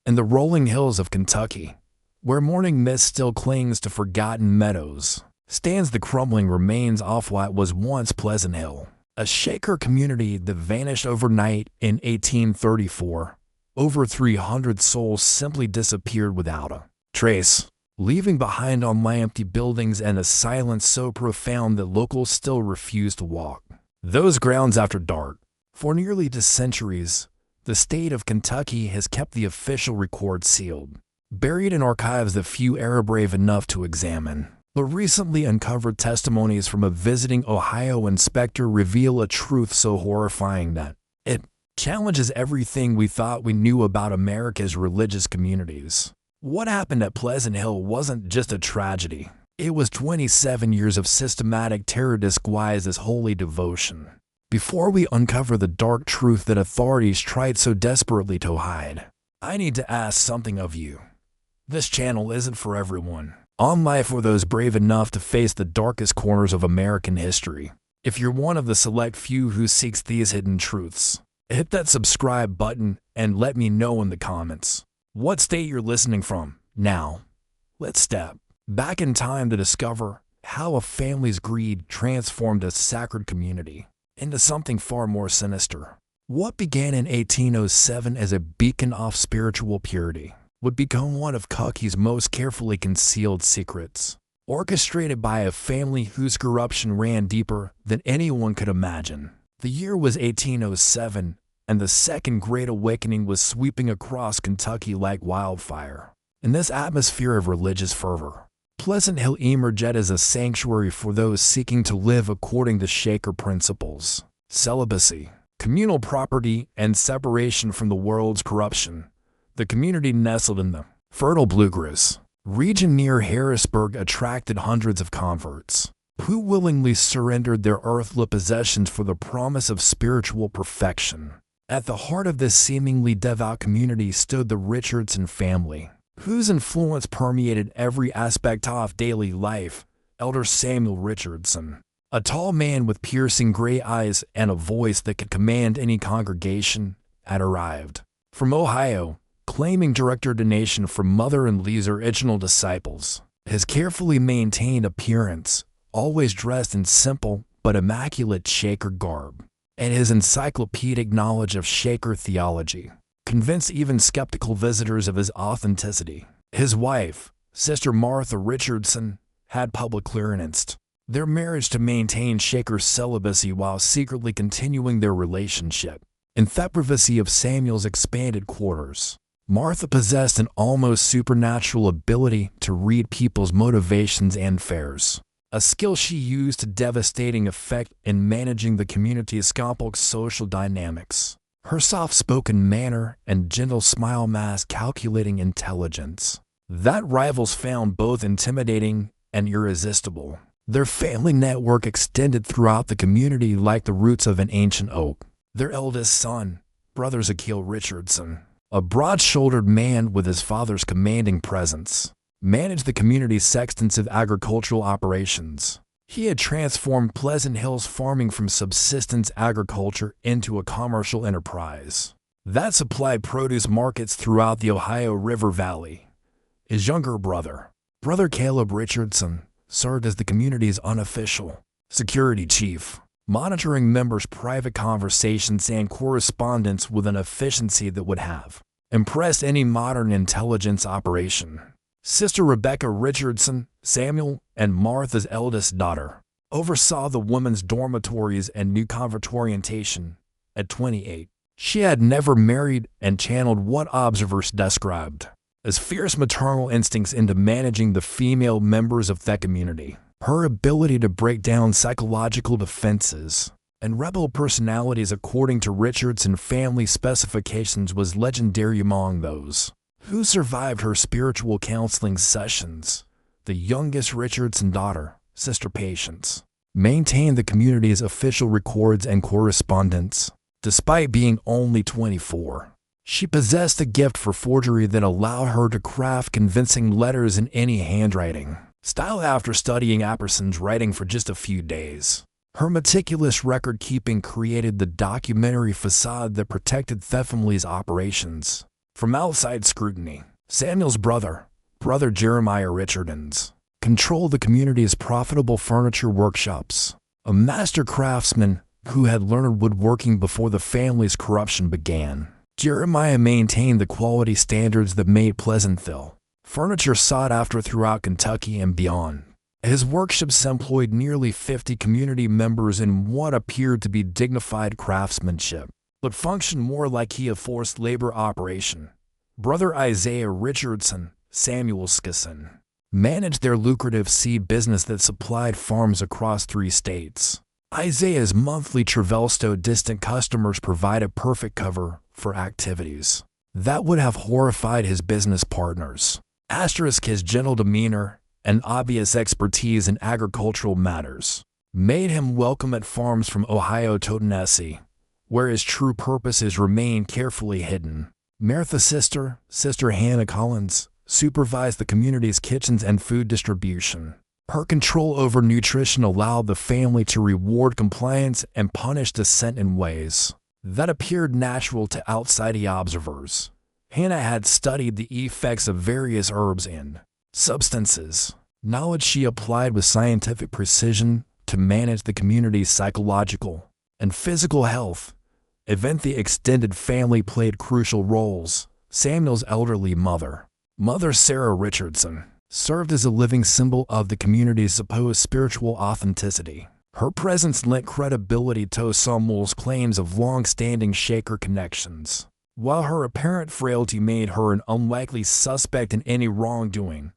In the rolling hills of Kentucky, where morning mist still clings to forgotten meadows, stands the crumbling remains of what was once Pleasant Hill, a Shaker community that vanished overnight in 1834. Over 300 souls simply disappeared without a trace, leaving behind only empty buildings and a silence so profound that locals still refuse to walk those grounds after dark. For nearly 2 centuries, the state of Kentucky has kept the official record sealed, buried in archives that few are brave enough to examine. But recently uncovered testimonies from a visiting Ohio inspector reveal a truth so horrifying that it challenges everything we thought we knew about America's religious communities. What happened at Pleasant Hill wasn't just a tragedy. It was 27 years of systematic terror disguised as holy devotion. Before we uncover the dark truth that authorities tried so desperately to hide, I need to ask something of you. This channel isn't for everyone. Online for those brave enough to face the darkest corners of American history. If you're one of the select few who seeks these hidden truths, hit that subscribe button and let me know in the comments what state you're listening from. Now, let's step back in time to discover how a family's greed transformed a sacred community into something far more sinister. What began in 1807 as a beacon of spiritual purity would become one of Kentucky's most carefully concealed secrets, orchestrated by a family whose corruption ran deeper than anyone could imagine. The year was 1807, and the Second Great Awakening was sweeping across Kentucky like wildfire. In this atmosphere of religious fervor, Pleasant Hill emerged as a sanctuary for those seeking to live according to Shaker principles: celibacy, communal property, and separation from the world's corruption. The community nestled in the fertile bluegrass region near Harrisburg attracted hundreds of converts who willingly surrendered their earthly possessions for the promise of spiritual perfection. At the heart of this seemingly devout community stood the Richardson family, whose influence permeated every aspect of daily life. Elder Samuel Richardson, a tall man with piercing gray eyes and a voice that could command any congregation, had arrived from Ohio, claiming direct ordination from Mother and Lee's original disciples. His carefully maintained appearance, always dressed in simple but immaculate Shaker garb, and his encyclopedic knowledge of Shaker theology convinced even skeptical visitors of his authenticity. His wife, Sister Martha Richardson, had public clearanced their marriage to maintain Shaker celibacy while secretly continuing their relationship in the privacy of Samuel's expanded quarters. Martha possessed an almost supernatural ability to read people's motivations and fears, a skill she used to devastating effect in managing the community's complex social dynamics. Her soft-spoken manner and gentle smile masked calculating intelligence that rivals found both intimidating and irresistible. Their family network extended throughout the community like the roots of an ancient oak. Their eldest son, Brother Ezekiel Richardson, a broad-shouldered man with his father's commanding presence, managed the community's extensive agricultural operations. He had transformed Pleasant Hill's farming from subsistence agriculture into a commercial enterprise that supplied produce markets throughout the Ohio River Valley. His younger brother, Brother Caleb Richardson, served as the community's unofficial security chief, monitoring members' private conversations and correspondence with an efficiency that would have impressed any modern intelligence operation. Sister Rebecca Richardson, Samuel and Martha's eldest daughter, oversaw the women's dormitories and new convert orientation. At 28, she had never married and channeled what observers described as fierce maternal instincts into managing the female members of the community. Her ability to break down psychological defenses and rebel personalities according to Richardson family specifications was legendary among those who survived her spiritual counseling sessions. The youngest Richardson daughter, Sister Patience, maintained the community's official records and correspondence. Despite being only 24, she possessed a gift for forgery that allowed her to craft convincing letters in any handwriting style after studying Apperson's writing for just a few days. Her meticulous record-keeping created the documentary facade that protected the family's operations. From outside scrutiny, Samuel's brother Jeremiah Richards, controlled the community's profitable furniture workshops. A master craftsman who had learned woodworking before the family's corruption began, Jeremiah maintained the quality standards that made Pleasantville furniture sought after throughout Kentucky and beyond. His workshops employed nearly 50 community members in what appeared to be dignified craftsmanship, but functioned more like a forced labor operation. Brother Isaiah Richardson, Samuel Skisson, managed their lucrative seed business that supplied farms across 3 states. Isaiah's monthly Travelsto distant customers provided perfect cover for activities that would have horrified his business partners. His gentle demeanor and obvious expertise in agricultural matters made him welcome at farms from Ohio to Tennessee, where his true purposes remained carefully hidden. Martha's Sister Hannah Collins, supervised the community's kitchens and food distribution. Her control over nutrition allowed the family to reward compliance and punish dissent in ways that appeared natural to outside observers. Hannah had studied the effects of various herbs and substances, knowledge she applied with scientific precision to manage the community's psychological and physical health. The extended family played crucial roles. Samuel's elderly mother Sarah Richardson, served as a living symbol of the community's supposed spiritual authenticity. Her presence lent credibility to Samuel's claims of long-standing Shaker connections, while her apparent frailty made her an unlikely suspect in any wrongdoing.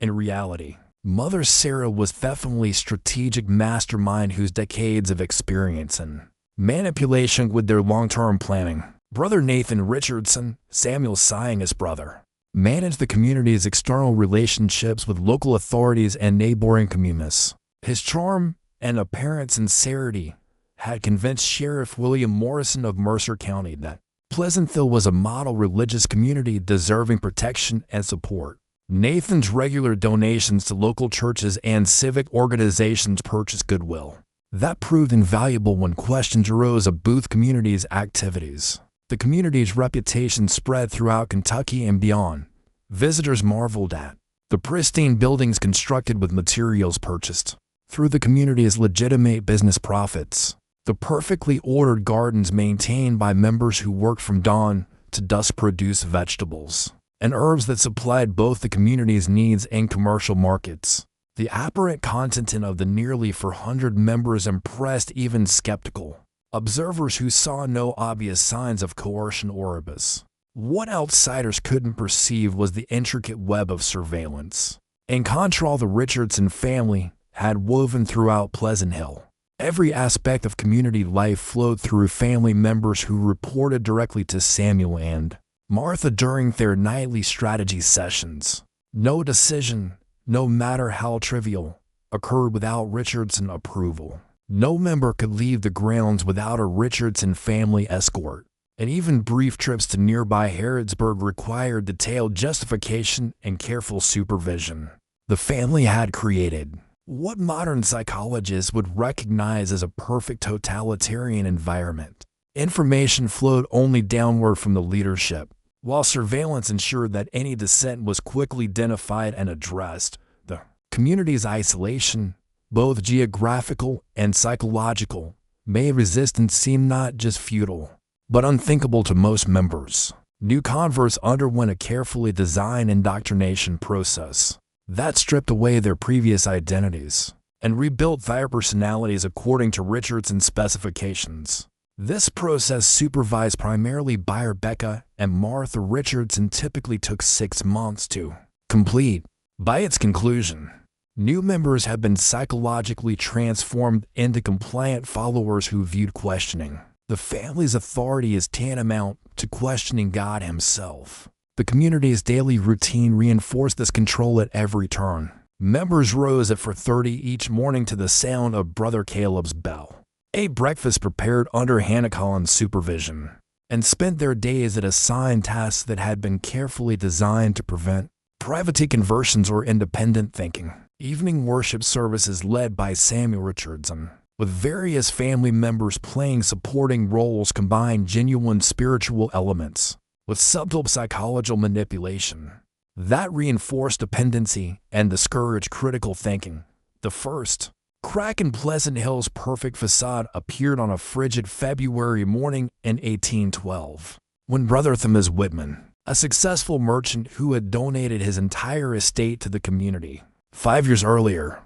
In reality, Mother Sarah was definitely a strategic mastermind whose decades of experience and manipulation with their long-term planning. Brother Nathan Richardson, Samuel's scientist brother, managed the community's external relationships with local authorities and neighboring communities. His charm and apparent sincerity had convinced Sheriff William Morrison of Mercer County that Pleasantville was a model religious community deserving protection and support. Nathan's regular donations to local churches and civic organizations purchased goodwill that proved invaluable when questions arose of both communities' activities. The community's reputation spread throughout Kentucky and beyond. Visitors marveled at the pristine buildings constructed with materials purchased through the community's legitimate business profits, the perfectly ordered gardens maintained by members who worked from dawn to dusk produce vegetables and herbs that supplied both the community's needs and commercial markets. The apparent content of the nearly 400 members impressed even skeptical observers who saw no obvious signs of coercion or abuse. What outsiders couldn't perceive was the intricate web of surveillance and control the Richardson family had woven throughout Pleasant Hill. Every aspect of community life flowed through family members who reported directly to Samuel and Martha during their nightly strategy sessions. No decision, no matter how trivial, occurred without Richardson approval. No member could leave the grounds without a Richardson family escort, and even brief trips to nearby Harrodsburg required detailed justification and careful supervision. The family had created what modern psychologists would recognize as a perfect totalitarian environment. Information flowed only downward from the leadership, while surveillance ensured that any dissent was quickly identified and addressed. The community's isolation, both geographical and psychological, made resistance seem not just futile, but unthinkable to most members. New converts underwent a carefully designed indoctrination process that stripped away their previous identities and rebuilt their personalities according to Richardson's specifications. This process, supervised primarily by Rebecca and Martha Richardson, typically took 6 months to complete. By its conclusion, new members have been psychologically transformed into compliant followers who viewed questioning the family's authority as tantamount to questioning God himself. The community's daily routine reinforced this control at every turn. Members rose at 4:30 each morning to the sound of Brother Caleb's bell, ate breakfast prepared under Hannah Collins' supervision, and spent their days at assigned tasks that had been carefully designed to prevent private conversions or independent thinking. Evening worship services led by Samuel Richardson, with various family members playing supporting roles, combined genuine spiritual elements with subtle psychological manipulation that reinforced dependency and discouraged critical thinking. The first crack in Pleasant Hill's perfect facade appeared on a frigid February morning in 1812, when Brother Thomas Whitman, a successful merchant who had donated his entire estate to the community 5 years earlier,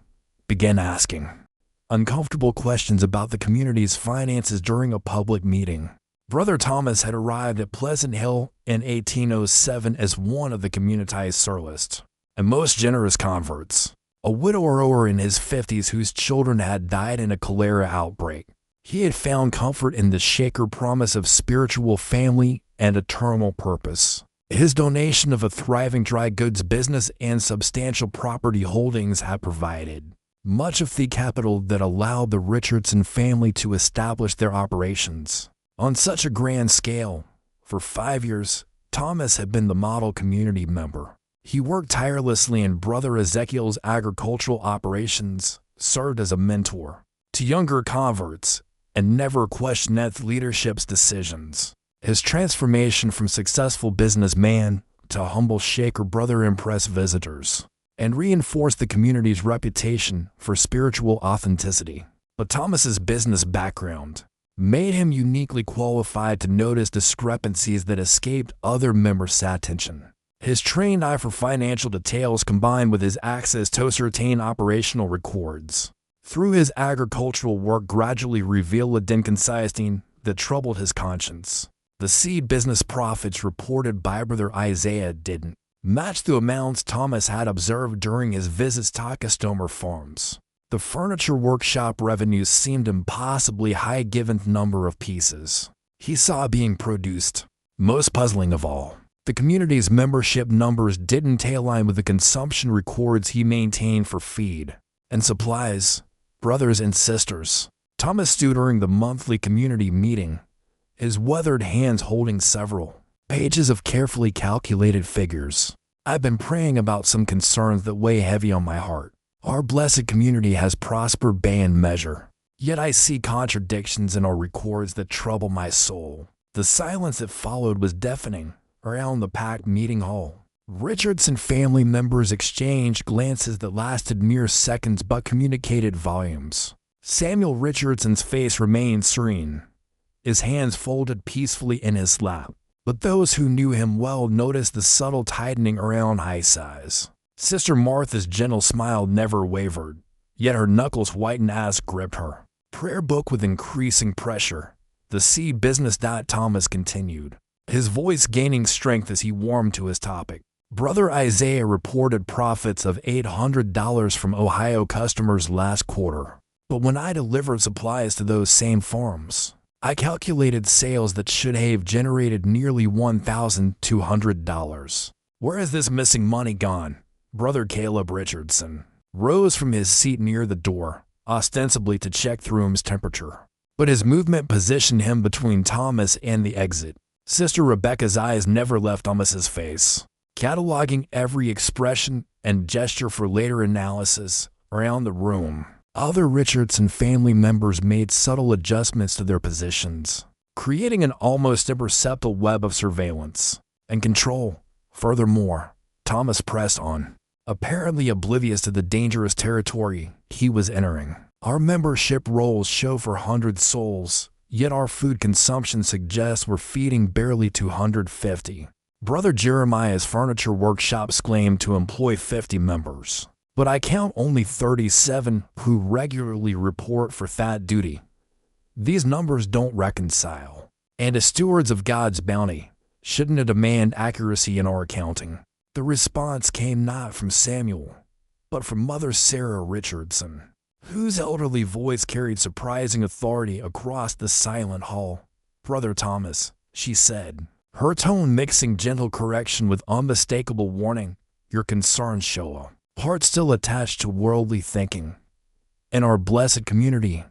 began asking uncomfortable questions about the community's finances during a public meeting. Brother Thomas had arrived at Pleasant Hill in 1807 as one of the community's surliest and most generous converts, a widower in his 50s whose children had died in a cholera outbreak. He had found comfort in the Shaker promise of spiritual family and eternal purpose. His donation of a thriving dry goods business and substantial property holdings had provided much of the capital that allowed the Richardson family to establish their operations on such a grand scale. For 5 years, Thomas had been the model community member. He worked tirelessly in Brother Ezekiel's agricultural operations, served as a mentor to younger converts, and never questioned its leadership's decisions. His transformation from successful businessman to humble Shaker brother impressed visitors and reinforced the community's reputation for spiritual authenticity. But Thomas's business background made him uniquely qualified to notice discrepancies that escaped other members' attention. His trained eye for financial details combined with his access to certain operational records through his agricultural work gradually revealed a inconsistency that troubled his conscience. The seed business profits reported by Brother Isaiah didn't match the amounts Thomas had observed during his visits to customer farms. The furniture workshop revenues seemed impossibly high given the number of pieces he saw being produced. Most puzzling of all, the community's membership numbers didn't align with the consumption records he maintained for feed and supplies. Brothers and sisters, Thomas stood during the monthly community meeting, his weathered hands holding several pages of carefully calculated figures. I've been praying about some concerns that weigh heavy on my heart. Our blessed community has prospered beyond measure, yet I see contradictions in our records that trouble my soul. The silence that followed was deafening around the packed meeting hall. Richardson family members exchanged glances that lasted mere seconds but communicated volumes. Samuel Richardson's face remained serene, his hands folded peacefully in his lap. But those who knew him well noticed the subtle tightening around his eyes. Sister Martha's gentle smile never wavered, yet her knuckles whitened as gripped her prayer book with increasing pressure. The seed business. Thomas continued, his voice gaining strength as he warmed to his topic. Brother Isaiah reported profits of $800 from Ohio customers last quarter. But when I delivered supplies to those same farms, I calculated sales that should have generated nearly $1,200. Where is this missing money gone? Brother Caleb Richardson rose from his seat near the door, ostensibly to check the room's temperature. But his movement positioned him between Thomas and the exit. Sister Rebecca's eyes never left Thomas's face, cataloging every expression and gesture for later analysis around the room. Other Richardson family members made subtle adjustments to their positions, creating an almost imperceptible web of surveillance and control. Furthermore, Thomas pressed on, apparently oblivious to the dangerous territory he was entering. Our membership rolls show for 100 souls, yet our food consumption suggests we're feeding barely 250. Brother Jeremiah's furniture workshops claim to employ 50 members. But I count only 37 who regularly report for that duty. These numbers don't reconcile. And as stewards of God's bounty, shouldn't demand accuracy in our accounting? The response came not from Samuel, but from Mother Sarah Richardson, whose elderly voice carried surprising authority across the silent hall. Brother Thomas, she said, her tone mixing gentle correction with unmistakable warning, your concerns show a heart still attached to worldly thinking. In our blessed community,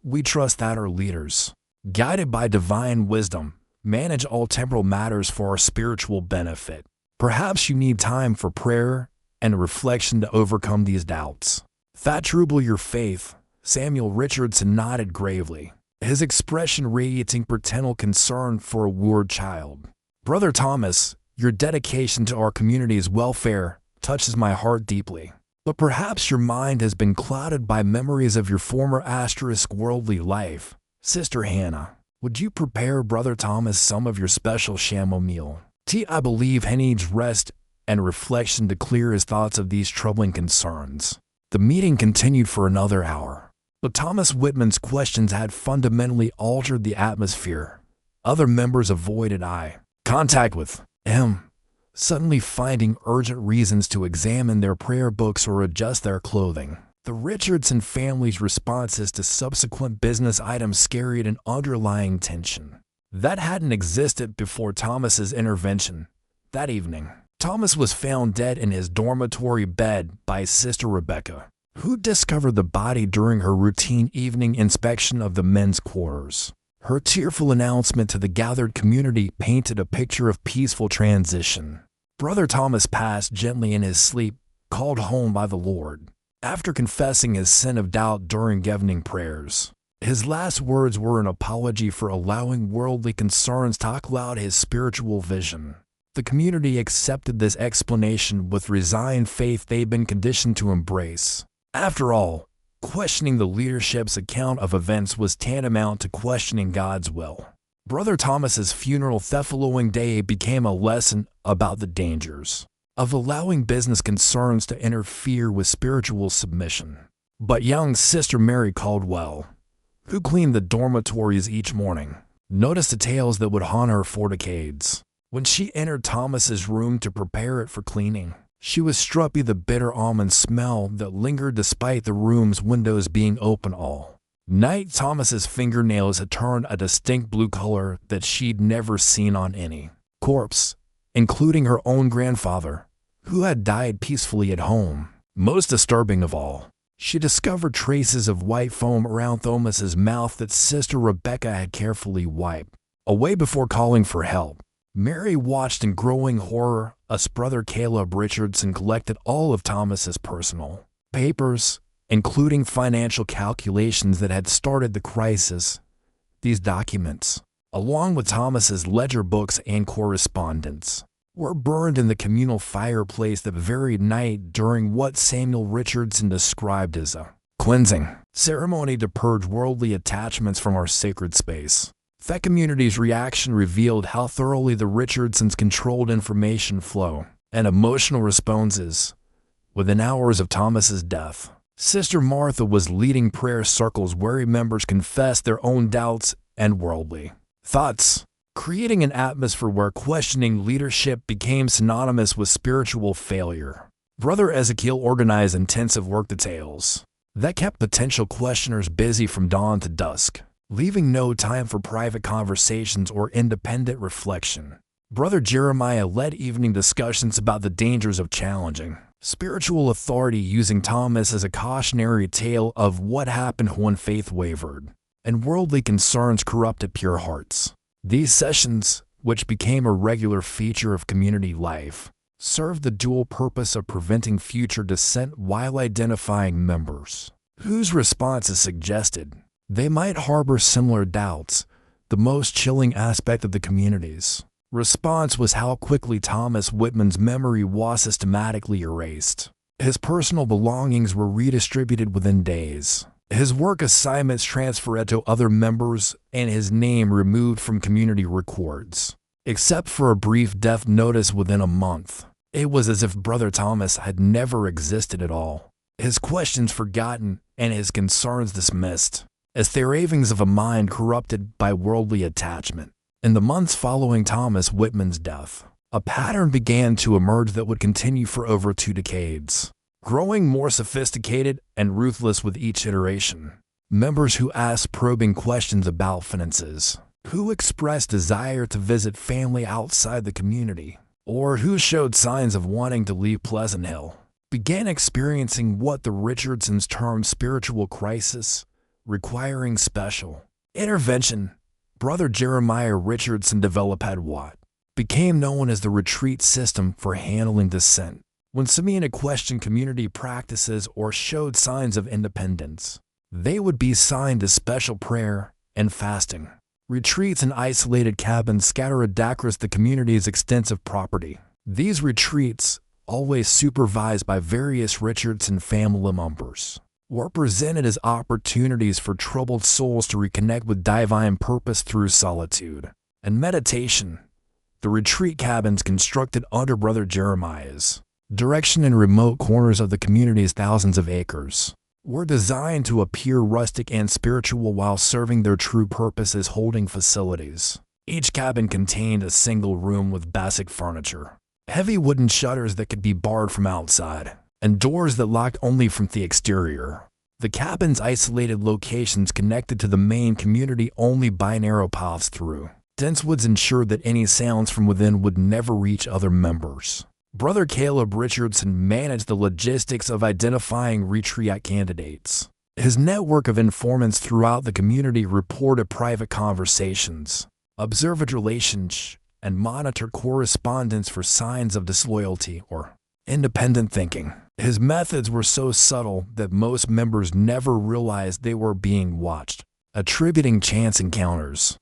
we trust that our leaders, guided by divine wisdom, manage all temporal matters for our spiritual benefit. Perhaps you need time for prayer and reflection to overcome these doubts. That trouble your faith, Samuel Richardson nodded gravely, his expression radiating paternal concern for a wayward child. Brother Thomas, your dedication to our community's welfare touches my heart deeply. But perhaps your mind has been clouded by memories of your former worldly life. Sister Hannah, would you prepare Brother Thomas some of your special chamomile tea? I believe he needs rest and reflection to clear his thoughts of these troubling concerns. The meeting continued for another hour, but Thomas Whitman's questions had fundamentally altered the atmosphere. Other members avoided eye contact with him, suddenly finding urgent reasons to examine their prayer books or adjust their clothing. The Richardson family's responses to subsequent business items carried an underlying tension that hadn't existed before Thomas's intervention. That evening, Thomas was found dead in his dormitory bed by Sister Rebecca, who discovered the body during her routine evening inspection of the men's quarters. Her tearful announcement to the gathered community painted a picture of peaceful transition. Brother Thomas passed gently in his sleep, called home by the Lord, after confessing his sin of doubt during evening prayers. His last words were an apology for allowing worldly concerns to cloud his spiritual vision. The community accepted this explanation with resigned faith they'd been conditioned to embrace. After all, questioning the leadership's account of events was tantamount to questioning God's will. Brother Thomas's funeral the following day became a lesson about the dangers of allowing business concerns to interfere with spiritual submission. But young Sister Mary Caldwell, who cleaned the dormitories each morning, noticed the tales that would haunt her for decades. When she entered Thomas's room to prepare it for cleaning, she was struck by the bitter almond smell that lingered despite the room's windows being open all night. Thomas's fingernails had turned a distinct blue color that she'd never seen on any corpse, including her own grandfather, who had died peacefully at home. Most disturbing of all, she discovered traces of white foam around Thomas's mouth that Sister Rebecca had carefully wiped away before calling for help. Mary watched in growing horror as Brother Caleb Richardson collected all of Thomas's personal papers, including financial calculations that had started the crisis. These documents, along with Thomas's ledger books and correspondence, were burned in the communal fireplace that very night during what Samuel Richardson described as a cleansing ceremony to purge worldly attachments from our sacred space. That community's reaction revealed how thoroughly the Richardsons controlled information flow and emotional responses. Within hours of Thomas's death, Sister Martha was leading prayer circles where members confessed their own doubts and worldly thoughts, creating an atmosphere where questioning leadership became synonymous with spiritual failure. Brother Ezekiel organized intensive work details that kept potential questioners busy from dawn to dusk, leaving no time for private conversations or independent reflection. Brother Jeremiah led evening discussions about the dangers of challenging spiritual authority, using Thomas as a cautionary tale of what happened when faith wavered and worldly concerns corrupted pure hearts. These sessions, which became a regular feature of community life, served the dual purpose of preventing future dissent while identifying members whose responses suggested they might harbor similar doubts. The most chilling aspect of the community's response was how quickly Thomas Whitman's memory was systematically erased. His personal belongings were redistributed within days, his work assignments transferred to other members, and his name removed from community records. Except for a brief death notice within a month, it was as if Brother Thomas had never existed at all. His questions forgotten and his concerns dismissed, as the ravings of a mind corrupted by worldly attachment. In the months following Thomas Whitman's death, a pattern began to emerge that would continue for over 2 decades, growing more sophisticated and ruthless with each iteration. Members who asked probing questions about finances, who expressed desire to visit family outside the community, or who showed signs of wanting to leave Pleasant Hill, began experiencing what the Richardsons termed spiritual crisis, requiring special intervention. Brother Jeremiah Richardson developed what became known as the retreat system for handling dissent. When Samina questioned community practices or showed signs of independence, they would be assigned to special prayer and fasting. Retreats and isolated cabins scattered across the community's extensive property. These retreats, always supervised by various Richardson family members, were presented as opportunities for troubled souls to reconnect with divine purpose through solitude and meditation. The retreat cabins constructed under Brother Jeremiah's direction in remote corners of the community's thousands of acres were designed to appear rustic and spiritual while serving their true purpose as holding facilities. Each cabin contained a single room with basic furniture, heavy wooden shutters that could be barred from outside, and doors that locked only from the exterior. The cabin's isolated locations connected to the main community only by narrow paths through dense woods ensured that any sounds from within would never reach other members. Brother Caleb Richardson managed the logistics of identifying retreat candidates. His network of informants throughout the community reported private conversations, observed relations, and monitored correspondence for signs of disloyalty or independent thinking. His methods were so subtle that most members never realized they were being watched, attributing chance encounters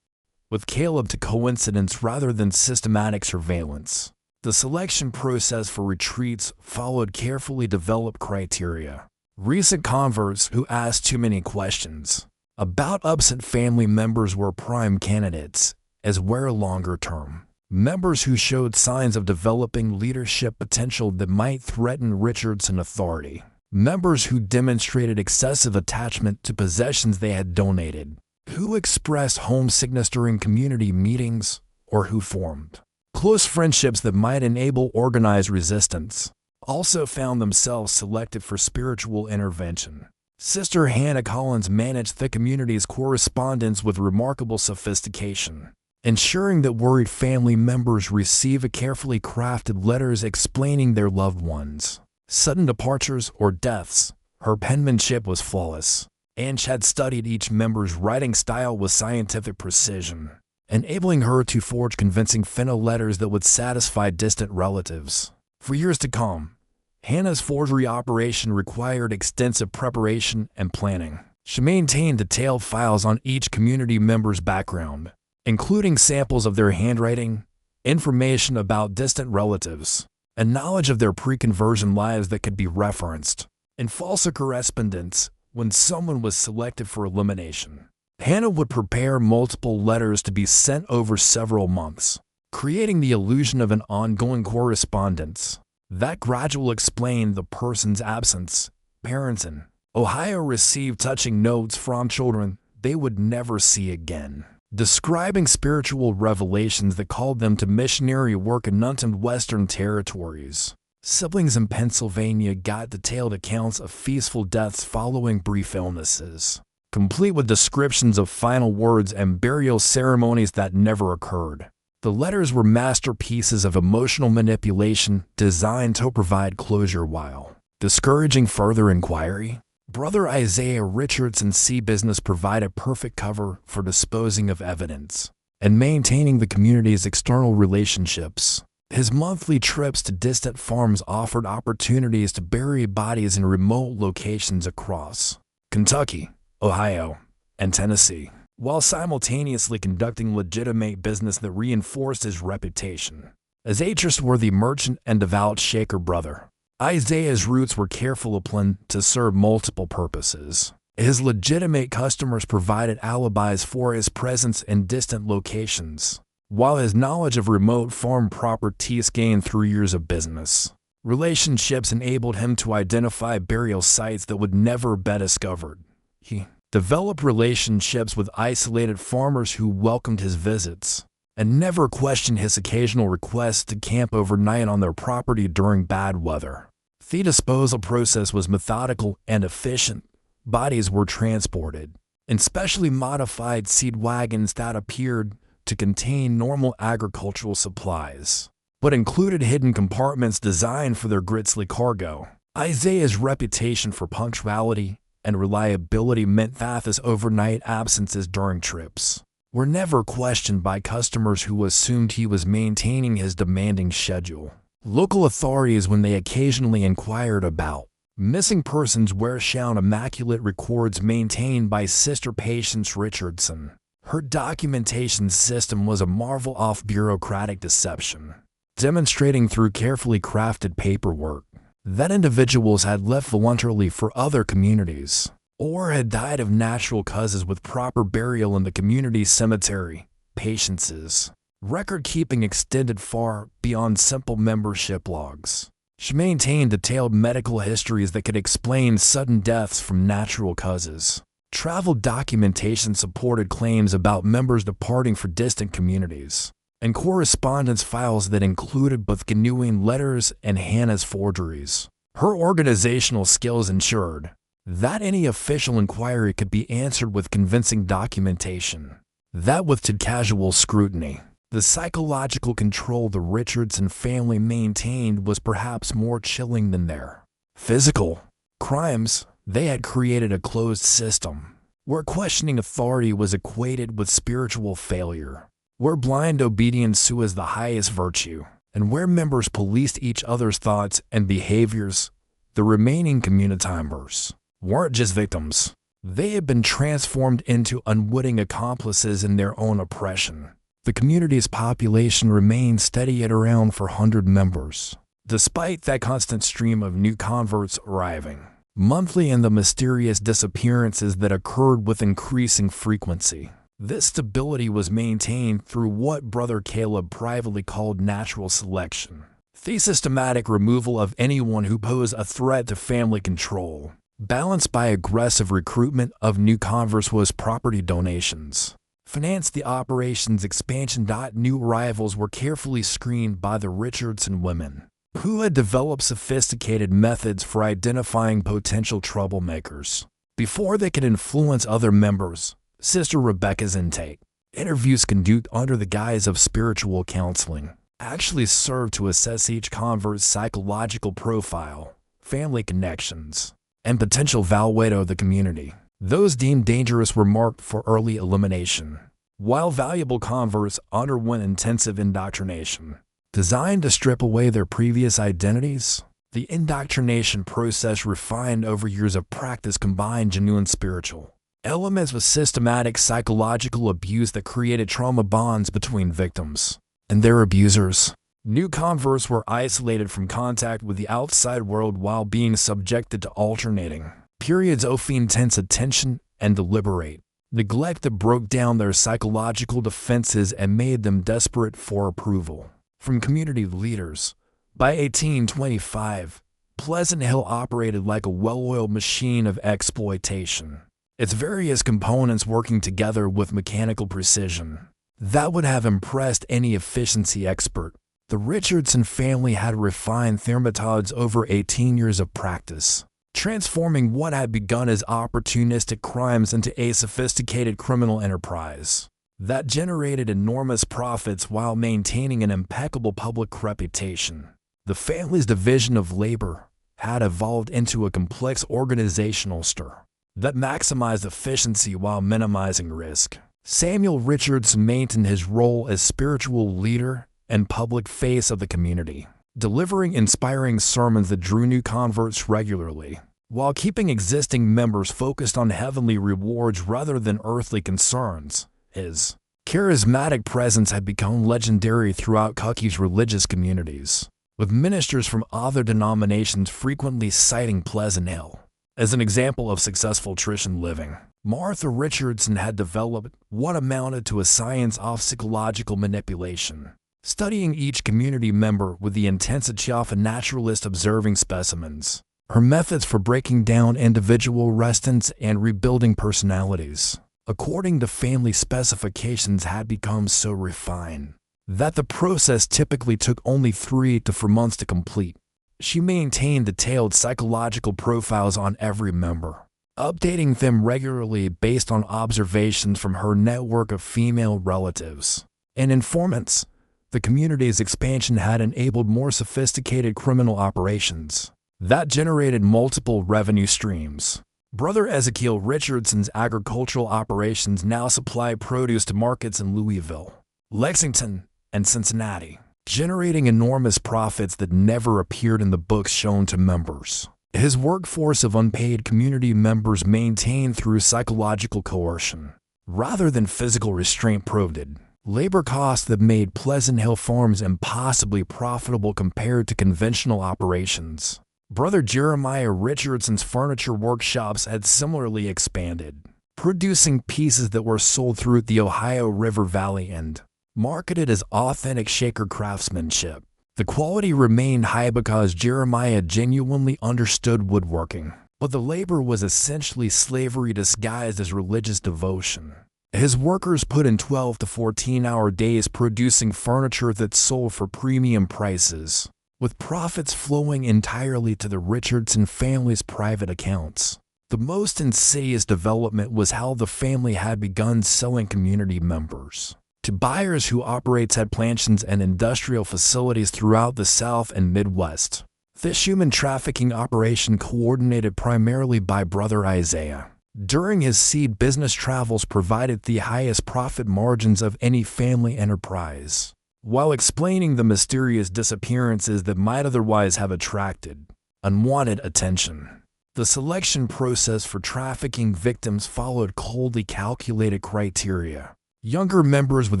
with Caleb to coincidence rather than systematic surveillance. The selection process for retreats followed carefully developed criteria. Recent converts who asked too many questions about absent family members were prime candidates, as were longer-term members who showed signs of developing leadership potential that might threaten Richardson authority. Members who demonstrated excessive attachment to possessions they had donated, who expressed homesickness during community meetings, or who formed close friendships that might enable organized resistance, also found themselves selected for spiritual intervention. Sister Hannah Collins managed the community's correspondence with remarkable sophistication, ensuring that worried family members receive carefully crafted letters explaining their loved ones' sudden departures or deaths. Her penmanship was flawless, and she had studied each member's writing style with scientific precision, enabling her to forge convincing final letters that would satisfy distant relatives. For years to come, Hannah's forgery operation required extensive preparation and planning. She maintained detailed files on each community member's background, including samples of their handwriting, information about distant relatives, and knowledge of their pre-conversion lives that could be referenced in false correspondence when someone was selected for elimination. Hannah would prepare multiple letters to be sent over several months, creating the illusion of an ongoing correspondence that gradually explained the person's absence. Parents in Ohio received touching notes from children they would never see again, describing spiritual revelations that called them to missionary work in untamed Western territories. Siblings in Pennsylvania got detailed accounts of peaceful deaths following brief illnesses, complete with descriptions of final words and burial ceremonies that never occurred. The letters were masterpieces of emotional manipulation designed to provide closure while discouraging further inquiry. Brother Isaiah Richardson's sea business provided perfect cover for disposing of evidence and maintaining the community's external relationships. His monthly trips to distant farms offered opportunities to bury bodies in remote locations across Kentucky, Ohio, and Tennessee, while simultaneously conducting legitimate business that reinforced his reputation as a trustworthy merchant and devout Shaker brother. Isaiah's routes were carefully planned to serve multiple purposes. His legitimate customers provided alibis for his presence in distant locations, while his knowledge of remote farm properties gained through years of business relationships enabled him to identify burial sites that would never be discovered. He developed relationships with isolated farmers who welcomed his visits and never questioned his occasional requests to camp overnight on their property during bad weather. The disposal process was methodical and efficient. Bodies were transported in specially modified seed wagons that appeared to contain normal agricultural supplies, but included hidden compartments designed for their grisly cargo. Isaiah's reputation for punctuality and reliability meant that his overnight absences during trips were never questioned by customers who assumed he was maintaining his demanding schedule. Local authorities, when they occasionally inquired about missing persons, were shown immaculate records maintained by Sister Patience Richardson, Her documentation system was a marvel of bureaucratic deception, demonstrating through carefully crafted paperwork that individuals had left voluntarily for other communities, or had died of natural causes with proper burial in the community cemetery. Patience's record-keeping extended far beyond simple membership logs. She maintained detailed medical histories that could explain sudden deaths from natural causes. Travel documentation supported claims about members departing for distant communities, and correspondence files that included both genuine letters and Hannah's forgeries. Her organizational skills ensured that any official inquiry could be answered with convincing documentation that withstood casual scrutiny. The psychological control the Richardson family maintained was perhaps more chilling than their physical crimes. They had created a closed system where questioning authority was equated with spiritual failure, where blind obedience was the highest virtue, and where members policed each other's thoughts and behaviors. The remaining community members weren't just victims. They had been transformed into unwitting accomplices in their own oppression. The community's population remained steady at around 400 members, despite that constant stream of new converts arriving monthly and the mysterious disappearances that occurred with increasing frequency. This stability was maintained through what Brother Caleb privately called natural selection, the systematic removal of anyone who posed a threat to family control, balanced by aggressive recruitment of new converts was property donations. Financed the operation's expansion. New arrivals were carefully screened by the Richardson women, who had developed sophisticated methods for identifying potential troublemakers before they could influence other members. Sister Rebecca's intake interviews conducted under the guise of spiritual counseling actually served to assess each convert's psychological profile, family connections, and potential value to the community. Those deemed dangerous were marked for early elimination, while valuable converts underwent intensive indoctrination, designed to strip away their previous identities. The indoctrination process, refined over years of practice, combined genuine spiritual elements with systematic psychological abuse that created trauma bonds between victims and their abusers. New converts were isolated from contact with the outside world while being subjected to alternating periods of intense attention and deliberate neglect that broke down their psychological defenses and made them desperate for approval from community leaders. By 1825, Pleasant Hill operated like a well-oiled machine of exploitation, its various components working together with mechanical precision that would have impressed any efficiency expert. The Richardson family had refined their methods over 18 years of practice, transforming what had begun as opportunistic crimes into a sophisticated criminal enterprise that generated enormous profits while maintaining an impeccable public reputation. The family's division of labor had evolved into a complex organizational structure that maximized efficiency while minimizing risk. Samuel Richardson maintained his role as spiritual leader and public face of the community, delivering inspiring sermons that drew new converts regularly, while keeping existing members focused on heavenly rewards rather than earthly concerns. His charismatic presence had become legendary throughout Kentucky's religious communities, with ministers from other denominations frequently citing Pleasant Hill as an example of successful Christian living. Martha Richardson had developed what amounted to a science of psychological manipulation, studying each community member with the intensity of a naturalist observing specimens. Her methods for breaking down individual resistance and rebuilding personalities, according to family specifications, had become so refined that the process typically took only 3 to 4 months to complete. She maintained detailed psychological profiles on every member, updating them regularly based on observations from her network of female relatives and informants. The community's expansion had enabled more sophisticated criminal operations that generated multiple revenue streams. Brother Ezekiel Richardson's agricultural operations now supply produce to markets in Louisville, Lexington, and Cincinnati, generating enormous profits that never appeared in the books shown to members. His workforce of unpaid community members, maintained through psychological coercion, rather than physical restraint provided labor costs that made Pleasant Hill Farms impossibly profitable compared to conventional operations. Brother Jeremiah Richardson's furniture workshops had similarly expanded, producing pieces that were sold through the Ohio River Valley and marketed as authentic Shaker craftsmanship. The quality remained high because Jeremiah genuinely understood woodworking, but the labor was essentially slavery disguised as religious devotion. His workers put in 12 to 14-hour days producing furniture that sold for premium prices, with profits flowing entirely to the Richardson family's private accounts. The most insidious development was how the family had begun selling community members to buyers who had plantations and industrial facilities throughout the South and Midwest. This human trafficking operation, coordinated primarily by Brother Isaiah during his seed business travels, provided the highest profit margins of any family enterprise, while explaining the mysterious disappearances that might otherwise have attracted unwanted attention. The selection process for trafficking victims followed coldly calculated criteria. Younger members with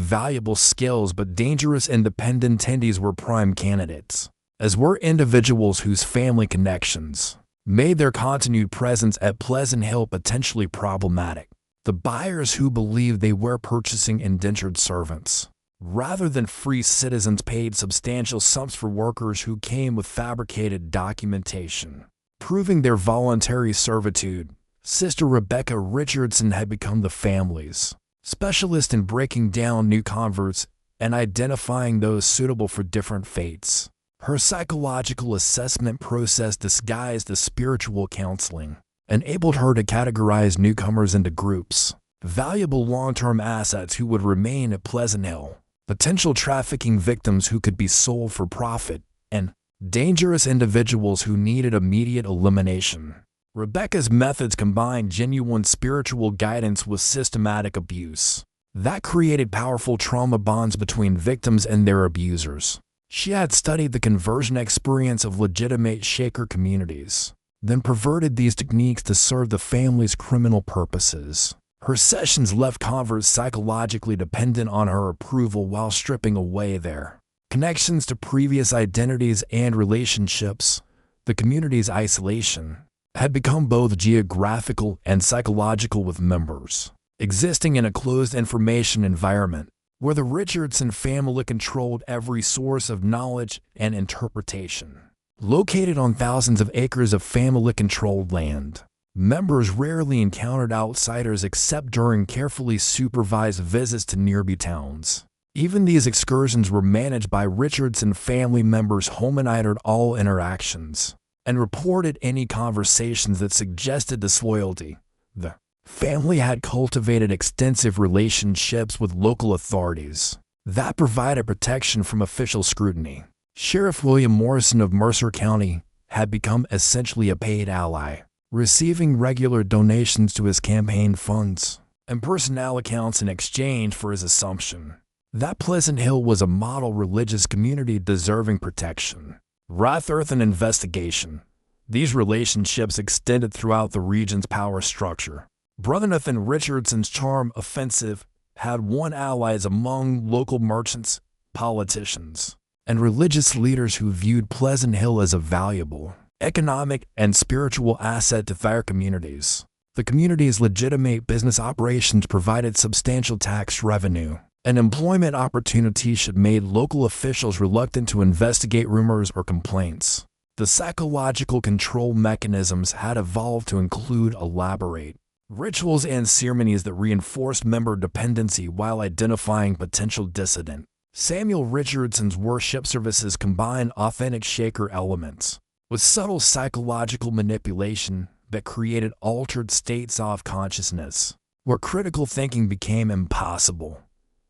valuable skills but dangerous independent tendies were prime candidates, as were individuals whose family connections made their continued presence at Pleasant Hill potentially problematic. The buyers who believed they were purchasing indentured servants rather than free citizens paid substantial sums for workers who came with fabricated documentation proving their voluntary servitude. Sister Rebecca Richardson had become the family's specialist in breaking down new converts and identifying those suitable for different faiths. Her psychological assessment process, disguised as spiritual counseling, enabled her to categorize newcomers into groups: valuable long-term assets who would remain at Pleasant Hill, potential trafficking victims who could be sold for profit, and dangerous individuals who needed immediate elimination. Rebecca's methods combined genuine spiritual guidance with systematic abuse that created powerful trauma bonds between victims and their abusers. She had studied the conversion experience of legitimate Shaker communities, then perverted these techniques to serve the family's criminal purposes. Her sessions left converts psychologically dependent on her approval while stripping away their connections to previous identities and relationships. The community's isolation had become both geographical and psychological, with members existing in a closed information environment where the Richardson family controlled every source of knowledge and interpretation. Located on thousands of acres of family-controlled land, members rarely encountered outsiders except during carefully supervised visits to nearby towns. Even these excursions were managed by Richardson family members who monitored all interactions and reported any conversations that suggested disloyalty. The family had cultivated extensive relationships with local authorities that provided protection from official scrutiny. Sheriff William Morrison of Mercer County had become essentially a paid ally, receiving regular donations to his campaign funds and personnel accounts in exchange for his assumption that Pleasant Hill was a model religious community deserving protection. Rather than investigation, these relationships extended throughout the region's power structure. Brother Nathan Richardson's charm offensive had won allies among local merchants, politicians, and religious leaders who viewed Pleasant Hill as a valuable economic and spiritual asset to their communities. The community's legitimate business operations provided substantial tax revenue and employment opportunities that made local officials reluctant to investigate rumors or complaints. The psychological control mechanisms had evolved to include elaborate rituals and ceremonies that reinforced member dependency while identifying potential dissident. Samuel Richardson's worship services combined authentic Shaker elements with subtle psychological manipulation that created altered states of consciousness where critical thinking became impossible.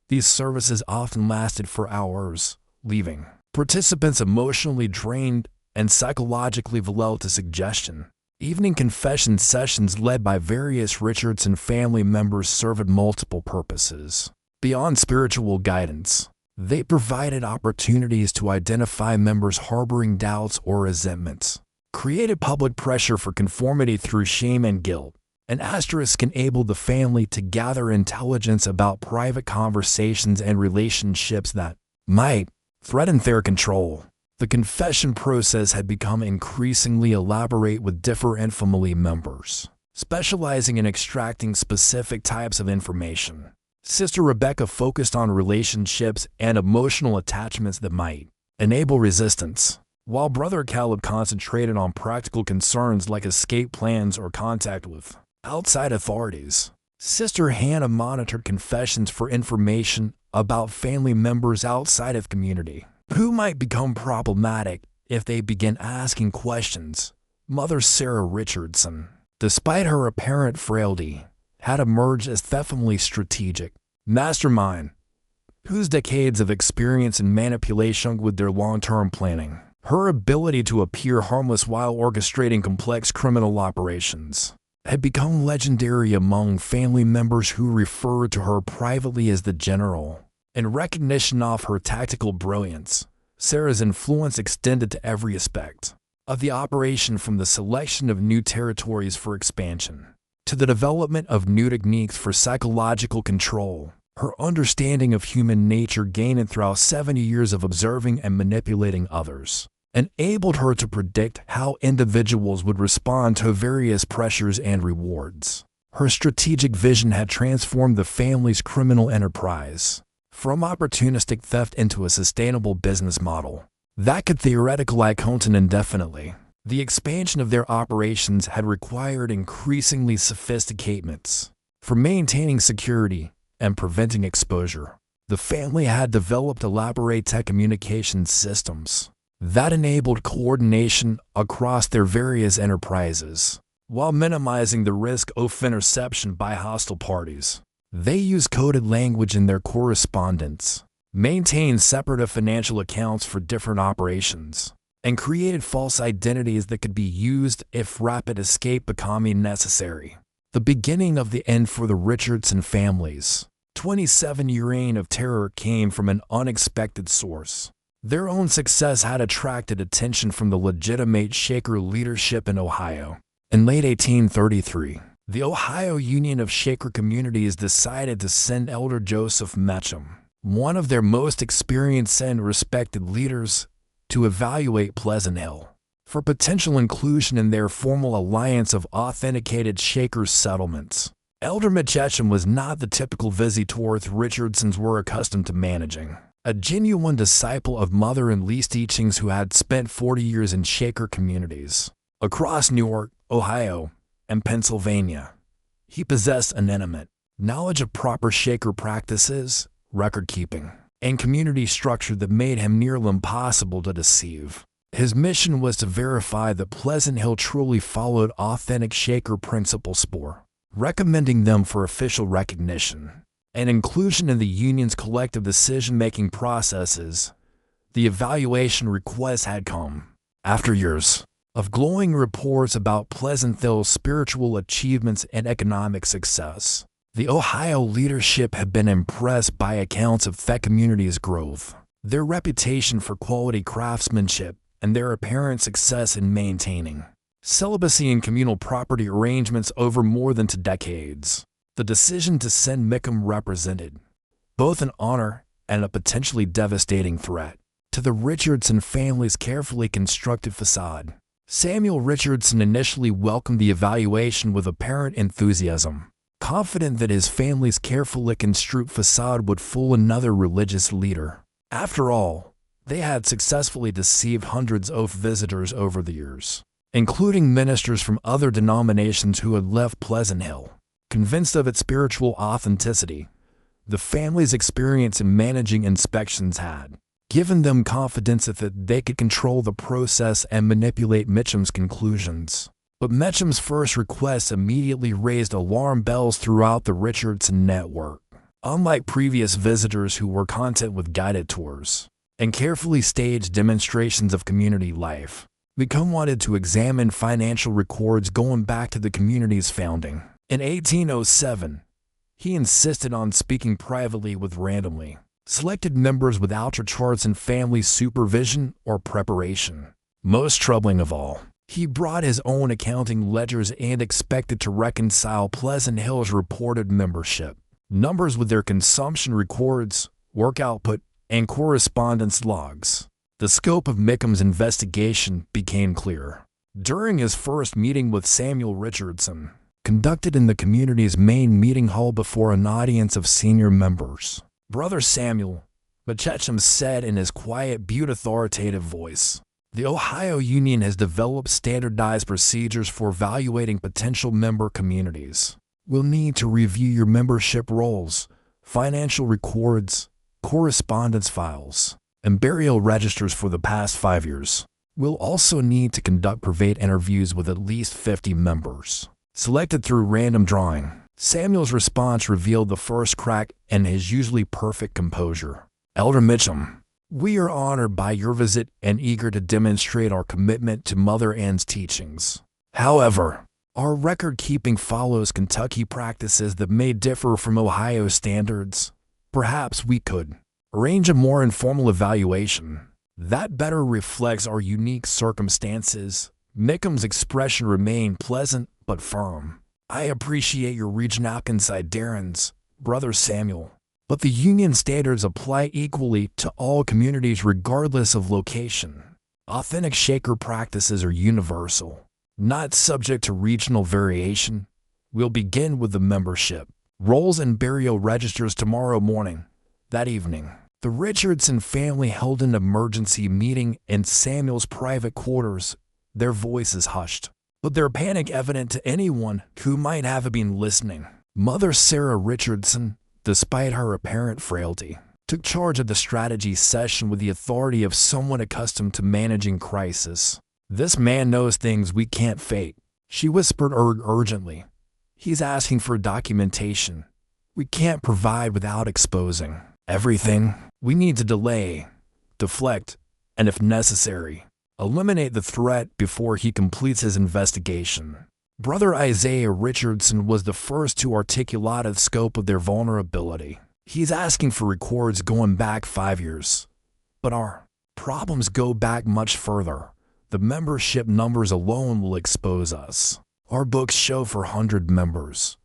These services often lasted for hours, leaving participants emotionally drained and psychologically vulnerable to suggestion. Evening confession sessions led by various Richardson family members served multiple purposes. Beyond spiritual guidance, they provided opportunities to identify members harboring doubts or resentments, created public pressure for conformity through shame and guilt, An asterisk enabled the family to gather intelligence about private conversations and relationships that might threaten their control. The confession process had become increasingly elaborate, with different family members specializing in extracting specific types of information. Sister Rebecca focused on relationships and emotional attachments that might enable resistance, while Brother Caleb concentrated on practical concerns like escape plans or contact with outside authorities. Sister Hannah monitored confessions for information about family members outside of community who might become problematic if they begin asking questions. Mother Sarah Richardson, despite her apparent frailty, had emerged as the family strategic mastermind whose decades of experience in manipulation with their long-term planning. Her ability to appear harmless while orchestrating complex criminal operations had become legendary among family members, who referred to her privately as the General. In recognition of her tactical brilliance, Sarah's influence extended to every aspect of the operation, from the selection of new territories for expansion to the development of new techniques for psychological control. Her understanding of human nature, gained throughout 70 years of observing and manipulating others, enabled her to predict how individuals would respond to various pressures and rewards. Her strategic vision had transformed the family's criminal enterprise from opportunistic theft into a sustainable business model that could theoretically continue indefinitely. The expansion of their operations had required increasingly sophisticated methods for maintaining security and preventing exposure. The family had developed elaborate telecommunications systems that enabled coordination across their various enterprises, while minimizing the risk of interception by hostile parties. They used coded language in their correspondence, maintained separate financial accounts for different operations, and created false identities that could be used if rapid escape became necessary. The beginning of the end for the Richardson family's 27-year reign of terror came from an unexpected source. Their own success had attracted attention from the legitimate Shaker leadership in Ohio. In late 1833, the Ohio Union of Shaker Communities decided to send Elder Joseph Mecham, one of their most experienced and respected leaders, to evaluate Pleasant Hill for potential inclusion in their formal alliance of authenticated Shaker settlements. Elder Mecham was not the typical visitor the Richardsons were accustomed to managing. A genuine disciple of Mother and Lee's teachings, who had spent 40 years in Shaker communities across New York, Ohio, and Pennsylvania. He possessed an intimate knowledge of proper Shaker practices, record-keeping, and community structure that made him nearly impossible to deceive. His mission was to verify that Pleasant Hill truly followed authentic Shaker principles, recommending them for official recognition and inclusion in the union's collective decision-making processes. The evaluation request had come after years of glowing reports about Pleasant Hill's spiritual achievements and economic success. The Ohio leadership had been impressed by accounts of the community's growth, their reputation for quality craftsmanship, and their apparent success in maintaining celibacy and communal property arrangements over more than 2 decades. The decision to send Mecham represented both an honor and a potentially devastating threat to the Richardson family's carefully constructed facade. Samuel Richardson initially welcomed the evaluation with apparent enthusiasm, confident that his family's carefully constructed facade would fool another religious leader. After all, they had successfully deceived hundreds of visitors over the years, including ministers from other denominations who had left Pleasant Hill. Convinced of its spiritual authenticity, the family's experience in managing inspections had given them confidence that they could control the process and manipulate Mecham's conclusions. But Mecham's first request immediately raised alarm bells throughout the Richardson network. Unlike previous visitors who were content with guided tours and carefully staged demonstrations of community life, Mecham wanted to examine financial records going back to the community's founding. In 1807, he insisted on speaking privately with randomly selected members without charts and family supervision or preparation. Most troubling of all, He brought his own accounting ledgers and expected to reconcile Pleasant Hill's reported membership numbers with their consumption records, work output, and correspondence logs. The scope of Mickham's investigation became clear. During his first meeting with Samuel Richardson, conducted in the community's main meeting hall before an audience of senior members, Brother Samuel McChetcham said in his quiet but authoritative voice, "The Ohio Union has developed standardized procedures for evaluating potential member communities. We'll need to review your membership rolls, financial records, correspondence files, and burial registers for the past 5 years. We'll also need to conduct private interviews with at least 50 members, selected through random drawing." Samuel's response revealed the first crack in his usually perfect composure. "Elder Mitchum, we are honored by your visit and eager to demonstrate our commitment to Mother Ann's teachings. However, our record-keeping follows Kentucky practices that may differ from Ohio standards. Perhaps we could arrange a more informal evaluation that better reflects our unique circumstances." Mickham's expression remained pleasant but firm. "I appreciate your reaching out inside Darren's, Brother Samuel, but the union standards apply equally to all communities regardless of location. Authentic Shaker practices are universal, not subject to regional variation. We'll begin with the membership rolls and burial registers tomorrow morning." That evening, the Richardson family held an emergency meeting in Samuel's private quarters, their voices hushed, but their panic evident to anyone who might have been listening. Mother Sarah Richardson, despite her apparent frailty, took charge of the strategy session with the authority of someone accustomed to managing crisis. "This man knows things we can't fake," she whispered urgently. "He's asking for documentation we can't provide without exposing everything. We need to delay, deflect, and if necessary, eliminate the threat before he completes his investigation." Brother Isaiah Richardson was the first to articulate the scope of their vulnerability. "He's asking for records going back 5 years. But our problems go back much further. The membership numbers alone will expose us. Our books show for 100 members,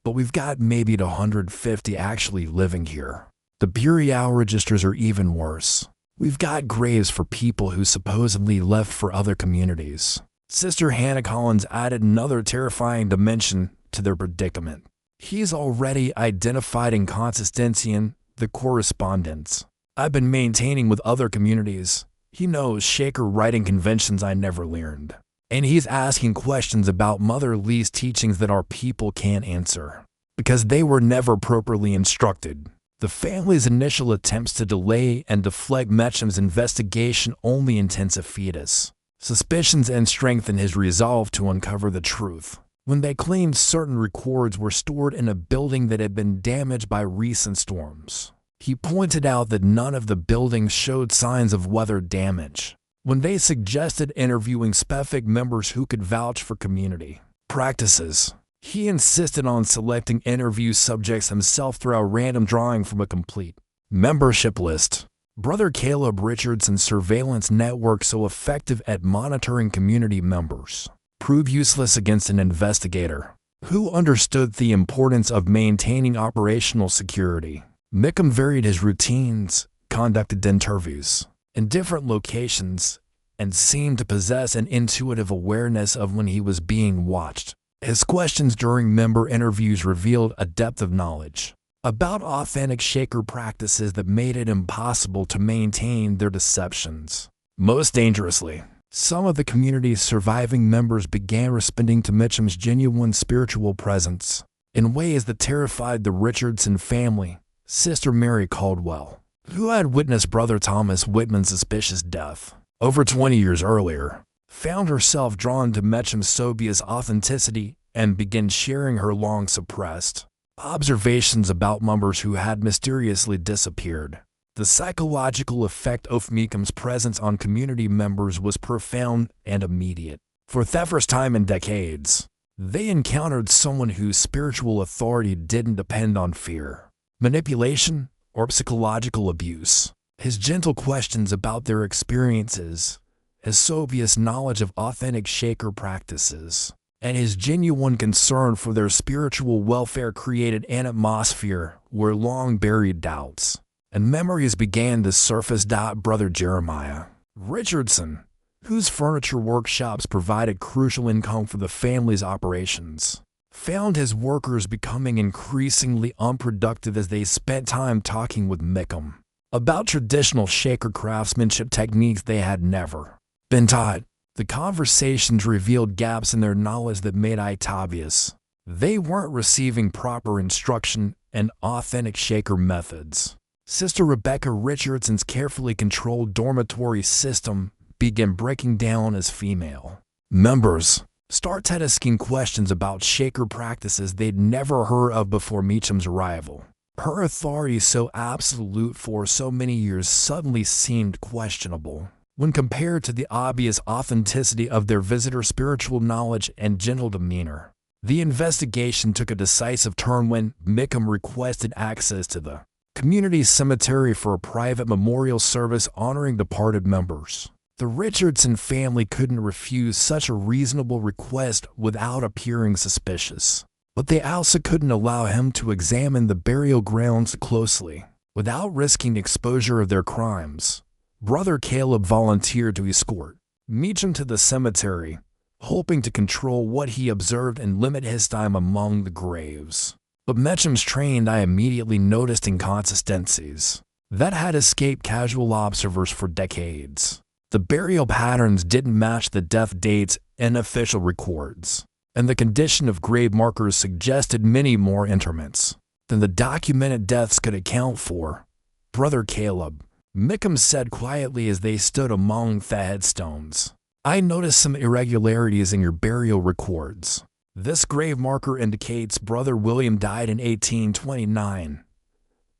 but we've got maybe 150 actually living here. The burial registers are even worse. We've got graves for people who supposedly left for other communities." Sister Hannah Collins added another terrifying dimension to their predicament. "He's already identified inconsistency in the correspondence I've been maintaining with other communities. He knows Shaker writing conventions I never learned. And he's asking questions about Mother Lee's teachings that our people can't answer, because they were never properly instructed." The family's initial attempts to delay and deflect Mitcham's investigation only intensified his suspicions and strengthened his resolve to uncover the truth. When they claimed certain records were stored in a building that had been damaged by recent storms, he pointed out that none of the buildings showed signs of weather damage. When they suggested interviewing specific members who could vouch for community practices, he insisted on selecting interview subjects himself through a random drawing from a complete membership list. Brother Caleb Richardson's surveillance network, so effective at monitoring community members, proved useless against an investigator who understood the importance of maintaining operational security. Mickham varied his routines, conducted interviews in different locations, and seemed to possess an intuitive awareness of when he was being watched. His questions during member interviews revealed a depth of knowledge about authentic Shaker practices that made it impossible to maintain their deceptions. Most dangerously, some of the community's surviving members began responding to Mitcham's genuine spiritual presence in ways that terrified the Richardson family. Sister Mary Caldwell, who had witnessed Brother Thomas Whitman's suspicious death over 20 years earlier, found herself drawn to Mitcham Sobia's authenticity and began sharing her long-suppressed observations about members who had mysteriously disappeared. The psychological effect of Meekham's presence on community members was profound and immediate. For the first time in decades, they encountered someone whose spiritual authority didn't depend on fear, manipulation, or psychological abuse. His gentle questions about their experiences his obvious knowledge of authentic Shaker practices, and his genuine concern for their spiritual welfare created an atmosphere where long-buried doubts and memories began to surface. Brother Jeremiah Richardson, whose furniture workshops provided crucial income for the family's operations, found his workers becoming increasingly unproductive as they spent time talking with Mickham about traditional Shaker craftsmanship techniques they had never been taught. The conversations revealed gaps in their knowledge that made it obvious they weren't receiving proper instruction in authentic Shaker methods. Sister Rebecca Richardson's carefully controlled dormitory system began breaking down as female members started asking questions about Shaker practices they'd never heard of before Meacham's arrival. Her authority, so absolute for so many years, suddenly seemed questionable when compared to the obvious authenticity of their visitor's spiritual knowledge and gentle demeanor. The investigation took a decisive turn when Mickham requested access to the community cemetery for a private memorial service honoring departed members. The Richardson family couldn't refuse such a reasonable request without appearing suspicious, but they also couldn't allow him to examine the burial grounds closely without risking exposure of their crimes. Brother Caleb volunteered to escort Meacham to the cemetery, hoping to control what he observed and limit his time among the graves. But Meacham's trained eye immediately noticed inconsistencies that had escaped casual observers for decades. The burial patterns didn't match the death dates in official records, and the condition of grave markers suggested many more interments than the documented deaths could account for. Brother Caleb, Mickham said quietly as they stood among the headstones, "I noticed some irregularities in your burial records. This grave marker indicates Brother William died in 1829,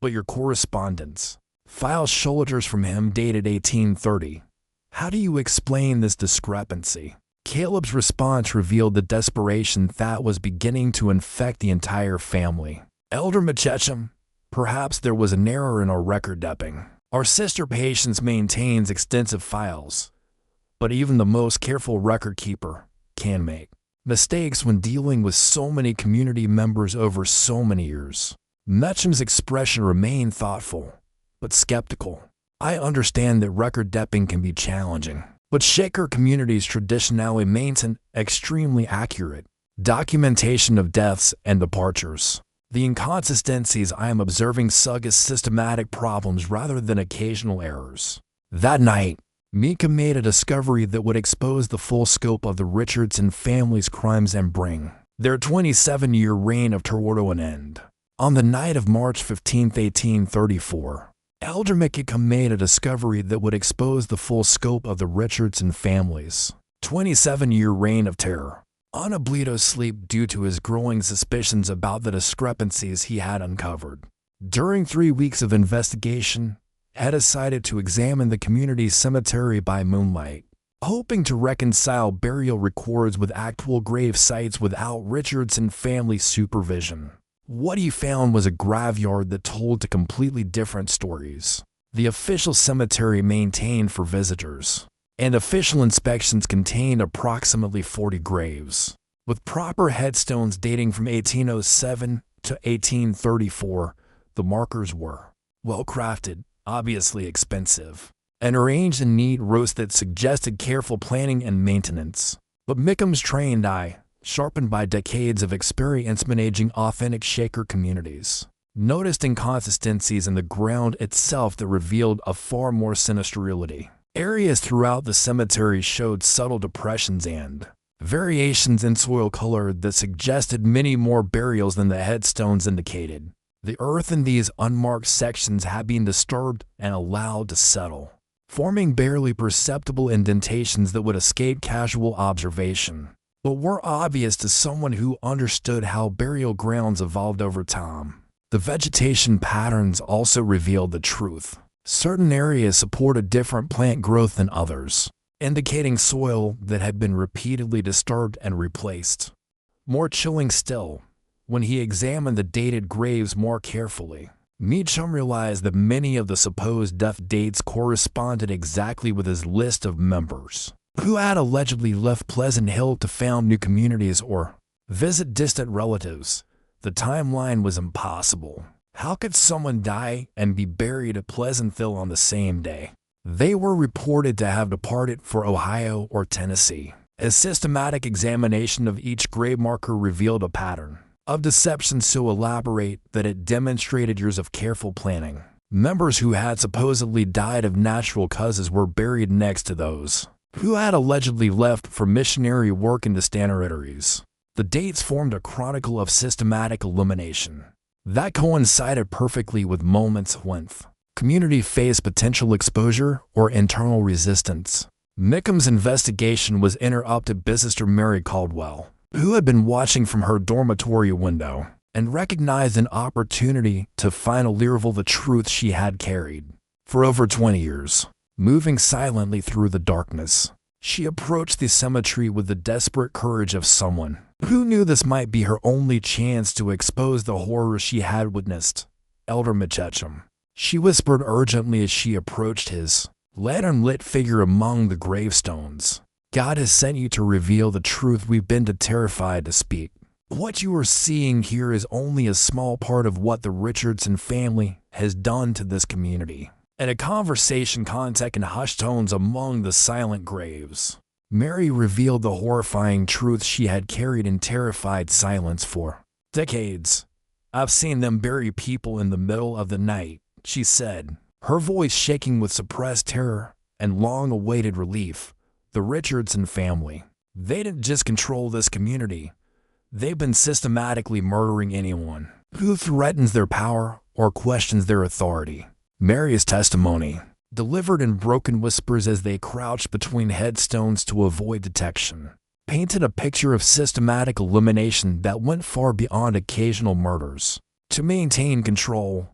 but your correspondence file shoulders from him dated 1830. How do you explain this discrepancy?" Caleb's response revealed the desperation that was beginning to infect the entire family. "Elder Meacham, perhaps there was an error in our record-keeping. Our sister Patience maintains extensive files, but even the most careful record-keeper can make mistakes when dealing with so many community members over so many years." Meacham's expression remained thoughtful, but skeptical. "I understand that record-keeping can be challenging, but Shaker communities traditionally maintain extremely accurate documentation of deaths and departures. The inconsistencies I am observing suggest systematic problems rather than occasional errors." That night, Meacham made a discovery that would expose the full scope of the Richardson family's crimes and bring their 27-year reign of terror to an end. On the night of March 15, 1834, Elder Meacham made a discovery that would expose the full scope of the Richardson family's 27-year reign of terror. Unable to sleep due to his growing suspicions about the discrepancies he had uncovered. During 3 weeks of investigation, he decided to examine the community cemetery by moonlight, hoping to reconcile burial records with actual grave sites without Richardson family supervision. What he found was a graveyard that told two completely different stories. The official cemetery maintained for visitors, and official inspections contained approximately 40 graves, with proper headstones dating from 1807 to 1834. The markers were well-crafted, obviously expensive, and arranged in neat rows that suggested careful planning and maintenance. But Meacham's trained eye, sharpened by decades of experience managing authentic Shaker communities, noticed inconsistencies in the ground itself that revealed a far more sinister reality. Areas throughout the cemetery showed subtle depressions and variations in soil color that suggested many more burials than the headstones indicated. The earth in these unmarked sections had been disturbed and allowed to settle, forming barely perceptible indentations that would escape casual observation, but were obvious to someone who understood how burial grounds evolved over time. The vegetation patterns also revealed the truth. Certain areas supported different plant growth than others, indicating soil that had been repeatedly disturbed and replaced. More chilling still, when he examined the dated graves more carefully, Meacham realized that many of the supposed death dates corresponded exactly with his list of members who had allegedly left Pleasant Hill to found new communities or visit distant relatives. The timeline was impossible. How could someone die and be buried at Pleasant Hill on the same day? They were reported to have departed for Ohio or Tennessee. A systematic examination of each grave marker revealed a pattern of deception so elaborate that it demonstrated years of careful planning. Members who had supposedly died of natural causes were buried next to those who had allegedly left for missionary work in the Sanctuaries. The dates formed a chronicle of systematic elimination that coincided perfectly with moments when community faced potential exposure or internal resistance. Meacham's investigation was interrupted by Sister Mary Caldwell, who had been watching from her dormitory window and recognized an opportunity to finally reveal the truth she had carried for over 20 years. Moving silently through the darkness, she approached the cemetery with the desperate courage of someone who knew this might be her only chance to expose the horror she had witnessed. Elder Meacham, she whispered urgently as she approached his lantern-lit figure among the gravestones. God has sent you to reveal the truth we've been too terrified to speak. What you are seeing here is only a small part of what the Richardson family has done to this community. In a conversation contact in hushed tones among the silent graves, Mary revealed the horrifying truth she had carried in terrified silence for decades. I've seen them bury people in the middle of the night, she said, her voice shaking with suppressed terror and long-awaited relief. The Richardson family, they didn't just control this community. They've been systematically murdering anyone who threatens their power or questions their authority. Mary's testimony, delivered in broken whispers as they crouched between headstones to avoid detection, painted a picture of systematic elimination that went far beyond occasional murders. To maintain control,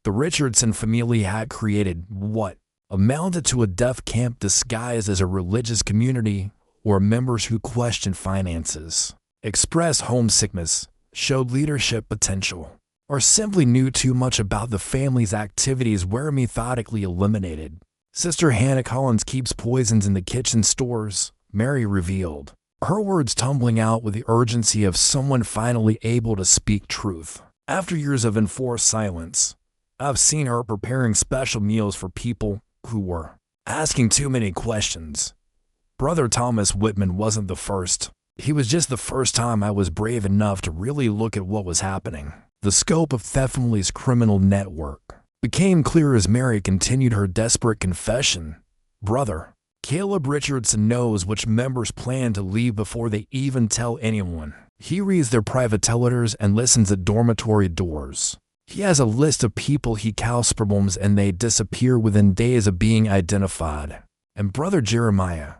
the Richardson family had created what amounted to a death camp disguised as a religious community or members who questioned finances, expressed homesickness, showed leadership potential, or simply knew too much about the family's activities were methodically eliminated. Sister Hannah Collins keeps poisons in the kitchen stores, Mary revealed, her words tumbling out with the urgency of someone finally able to speak truth. After years of enforced silence, I've seen her preparing special meals for people who were asking too many questions. Brother Thomas Whitman wasn't the first. He was just the first time I was brave enough to really look at what was happening. The scope of the family's criminal network became clear as Mary continued her desperate confession. Brother Caleb Richardson knows which members plan to leave before they even tell anyone. He reads their private letters and listens at dormitory doors. He has a list of people he calls problems and they disappear within days of being identified. And Brother Jeremiah,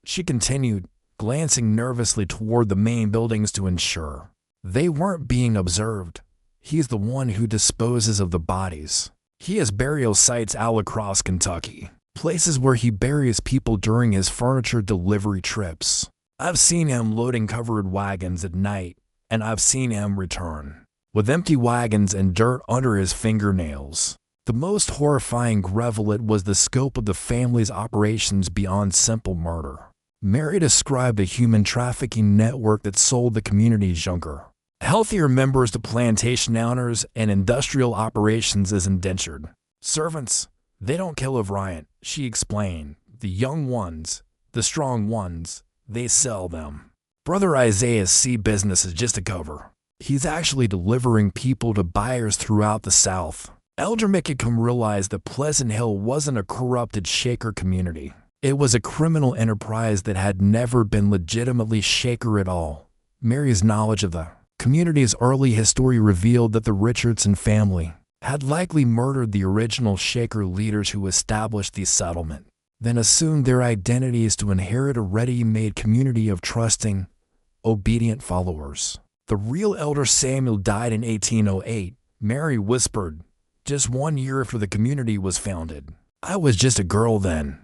she continued, glancing nervously toward the main buildings to ensure they weren't being observed. He's the one who disposes of the bodies. He has burial sites all across Kentucky, places where he buries people during his furniture delivery trips. I've seen him loading covered wagons at night, and I've seen him return with empty wagons and dirt under his fingernails. The most horrifying revelate was the scope of the family's operations beyond simple murder. Mary described a human trafficking network that sold the community's younger, healthier members to plantation owners and industrial operations as indentured servants. They don't kill of riot, she explained. The young ones, the strong ones, they sell them. Brother Isaiah's sea business is just a cover. He's actually delivering people to buyers throughout the South. Elder Meacham realized that Pleasant Hill wasn't a corrupted Shaker community. It was a criminal enterprise that had never been legitimately Shaker at all. Mary's knowledge of the community's early history revealed that the Richardson family had likely murdered the original Shaker leaders who established the settlement, then assumed their identities to inherit a ready-made community of trusting, obedient followers. The real Elder Samuel died in 1808, Mary whispered, just 1 year after the community was founded. I was just a girl then,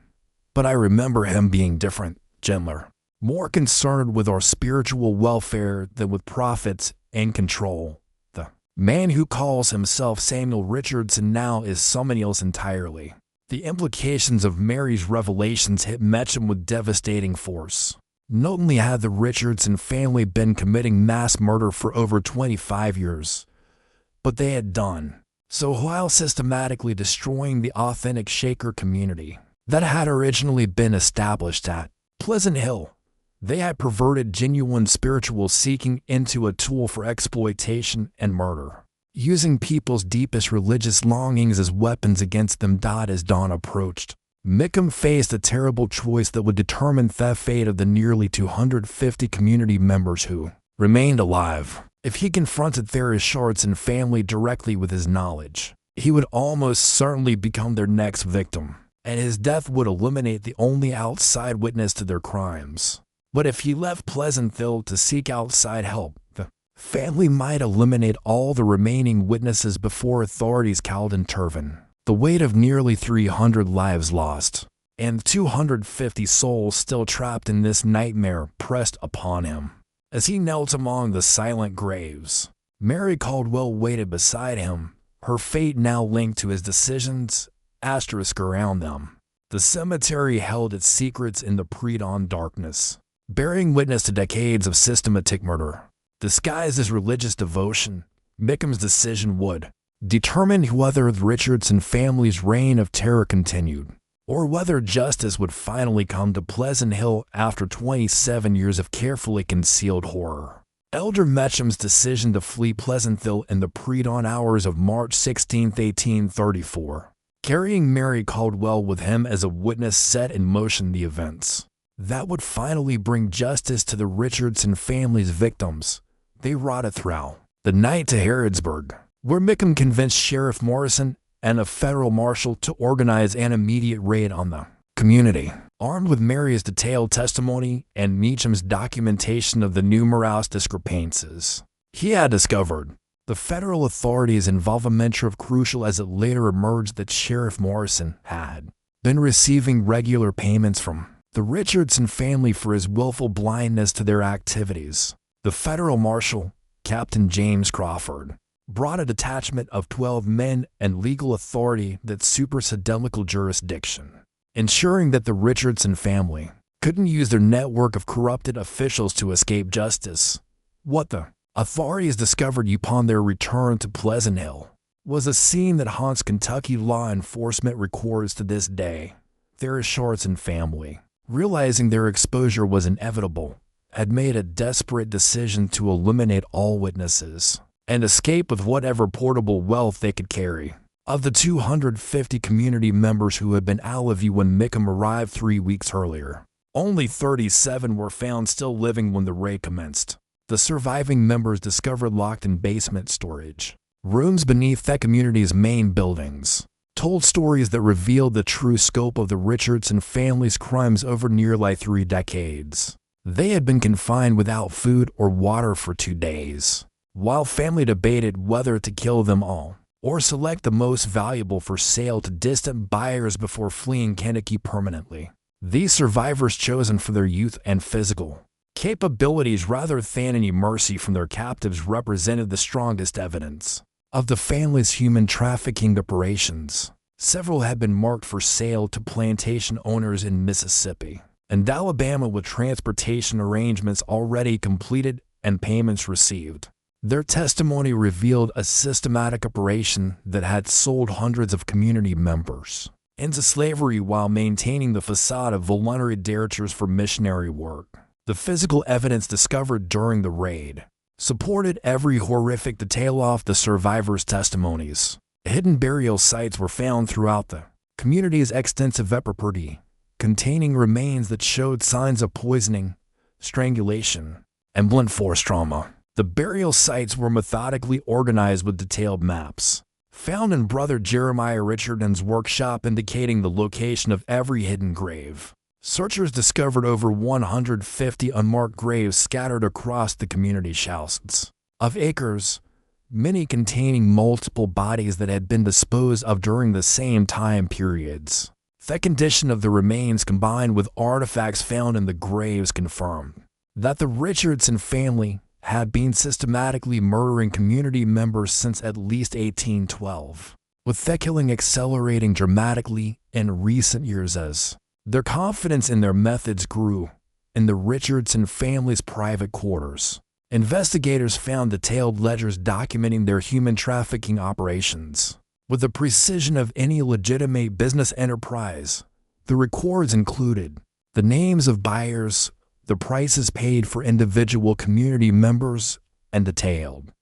but I remember him being different, gentler, more concerned with our spiritual welfare than with profits and control. The man who calls himself Samuel Richardson now is someone else entirely. The implications of Mary's revelations hit Mecham with devastating force. Not only had the Richardson family been committing mass murder for over 25 years, but they had done so while systematically destroying the authentic Shaker community that had originally been established at Pleasant Hill. They had perverted genuine spiritual seeking into a tool for exploitation and murder, using people's deepest religious longings as weapons against them. As dawn approached, Mecham faced a terrible choice that would determine the fate of the nearly 250 community members who remained alive. If he confronted the Richardson family directly with his knowledge, he would almost certainly become their next victim, and his death would eliminate the only outside witness to their crimes. But if he left Pleasant Hill to seek outside help, the family might eliminate all the remaining witnesses before authorities called intervene. The weight of nearly 300 lives lost, and 250 souls still trapped in this nightmare pressed upon him. As he knelt among the silent graves, Mary Caldwell waited beside him, her fate now linked to his decisions, asterisk around them. The cemetery held its secrets in the pre-dawn darkness, bearing witness to decades of systematic murder. Disguised as religious devotion, Mecham's decision would determine whether the Richardson family's reign of terror continued, or whether justice would finally come to Pleasant Hill after 27 years of carefully concealed horror. Elder Mecham's decision to flee Pleasant Hill in the pre-dawn hours of March 16, 1834, carrying Mary Caldwell with him as a witness, set in motion the events that would finally bring justice to the Richardson family's victims. They rotted through the night to Harrodsburg, where Mecham convinced Sheriff Morrison and a federal marshal to organize an immediate raid on the community. Armed with Mary's detailed testimony and Mecham's documentation of the numerous discrepancies he had discovered, the federal authorities' involvement proved crucial, as it later emerged that Sheriff Morrison had been receiving regular payments from the Richardson family for his willful blindness to their activities. The federal marshal, Captain James Crawford, brought a detachment of 12 men and legal authority that superseded biblical jurisdiction, ensuring that the Richardson family couldn't use their network of corrupted officials to escape justice. What the authorities discovered upon their return to Pleasant Hill was a scene that haunts Kentucky law enforcement records to this day. The Richardson family, realizing their exposure was inevitable, had made a desperate decision to eliminate all witnesses and escape with whatever portable wealth they could carry. Of the 250 community members who had been out of view when Mecham arrived 3 weeks earlier, only 37 were found still living when the raid commenced. The surviving members discovered locked in basement storage rooms beneath the community's main buildings, told stories that revealed the true scope of the Richardson family's crimes over nearly 3 decades. They had been confined without food or water for 2 days, while family debated whether to kill them all or select the most valuable for sale to distant buyers before fleeing Kentucky permanently. These survivors, chosen for their youth and physical capabilities rather than any mercy from their captives, represented the strongest evidence of the family's human trafficking operations. Several had been marked for sale to plantation owners in Mississippi and Alabama, with transportation arrangements already completed and payments received. Their testimony revealed a systematic operation that had sold hundreds of community members into slavery while maintaining the facade of voluntary departures for missionary work. The physical evidence discovered during the raid supported every horrific detail of the survivors' testimonies. Hidden burial sites were found throughout the community's extensive property, containing remains that showed signs of poisoning, strangulation, and blunt force trauma. The burial sites were methodically organized with detailed maps found in Brother Jeremiah Richardson's workshop, indicating the location of every hidden grave. Searchers discovered over 150 unmarked graves scattered across the community's thousands of acres, many containing multiple bodies that had been disposed of during the same time periods. The condition of the remains, combined with artifacts found in the graves, confirmed that the Richardson family had been systematically murdering community members since at least 1812, with that killing accelerating dramatically in recent years as their confidence in their methods grew. In the Richardson family's private quarters, investigators found detailed ledgers documenting their human trafficking operations with the precision of any legitimate business enterprise. The records included the names of buyers, the prices paid for individual community members, and detailed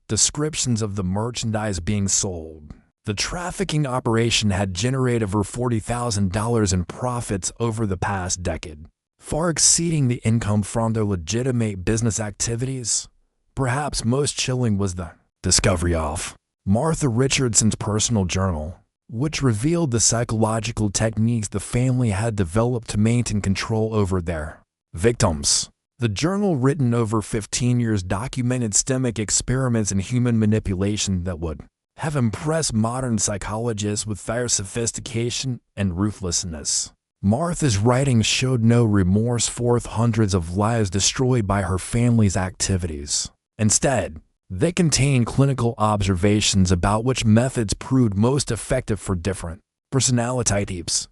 descriptions of the merchandise being sold. The trafficking operation had generated over $40,000 in profits over the past decade, far exceeding the income from their legitimate business activities. Perhaps most chilling was the discovery of Martha Richardson's personal journal, which revealed the psychological techniques the family had developed to maintain control over their victims. The journal, written over 15 years, documented systemic experiments in human manipulation that would have impressed modern psychologists with their sophistication and ruthlessness. Martha's writings showed no remorse for hundreds of lives destroyed by her family's activities. Instead, they contained clinical observations about which methods proved most effective for different personality types,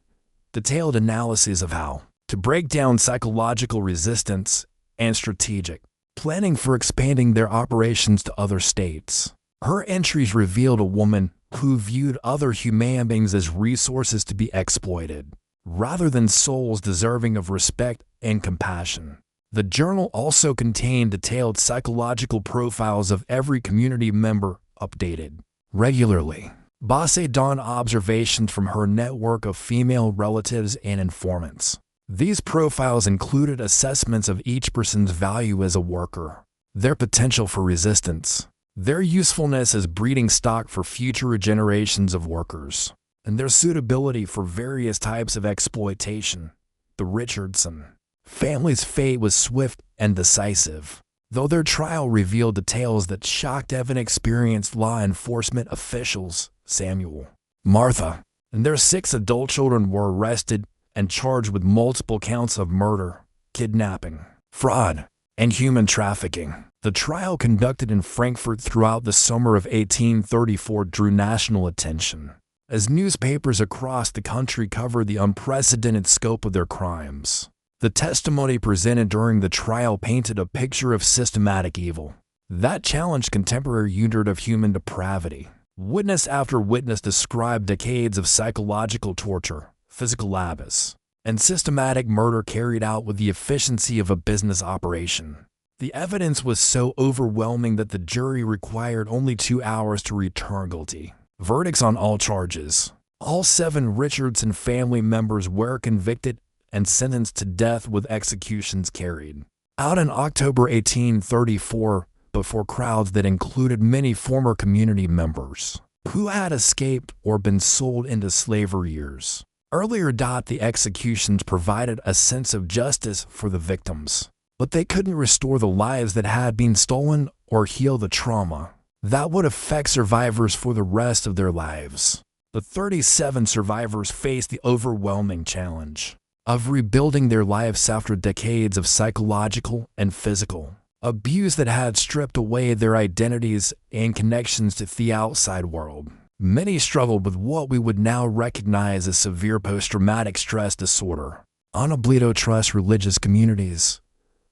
detailed analyses of how to break down psychological resistance, and strategic planning for expanding their operations to other states. Her entries revealed a woman who viewed other human beings as resources to be exploited, rather than souls deserving of respect and compassion. The journal also contained detailed psychological profiles of every community member, updated regularly, based on observations from her network of female relatives and informants. These profiles included assessments of each person's value as a worker, their potential for resistance, their usefulness as breeding stock for future generations of workers, and their suitability for various types of exploitation. The Richardson family's fate was swift and decisive, though their trial revealed details that shocked even experienced law enforcement officials. Samuel, Martha, and their 6 adult children were arrested and charged with multiple counts of murder, kidnapping, fraud, and human trafficking. The trial, conducted in Frankfurt throughout the summer of 1834, drew national attention, as newspapers across the country covered the unprecedented scope of their crimes. The testimony presented during the trial painted a picture of systematic evil that challenged contemporary unit of human depravity. Witness after witness described decades of psychological torture, physical abuse, and systematic murder carried out with the efficiency of a business operation. The evidence was so overwhelming that the jury required only 2 hours to return guilty verdicts on all charges. All 7 Richardson family members were convicted and sentenced to death, with executions carried out in October 1834 before crowds that included many former community members who had escaped or been sold into slavery years earlier. The executions provided a sense of justice for the victims, but they couldn't restore the lives that had been stolen or heal the trauma that would affect survivors for the rest of their lives. The 37 survivors faced the overwhelming challenge of rebuilding their lives after decades of psychological and physical abuse that had stripped away their identities and connections to the outside world. Many struggled with what we would now recognize as severe post-traumatic stress disorder, unable to trust religious communities,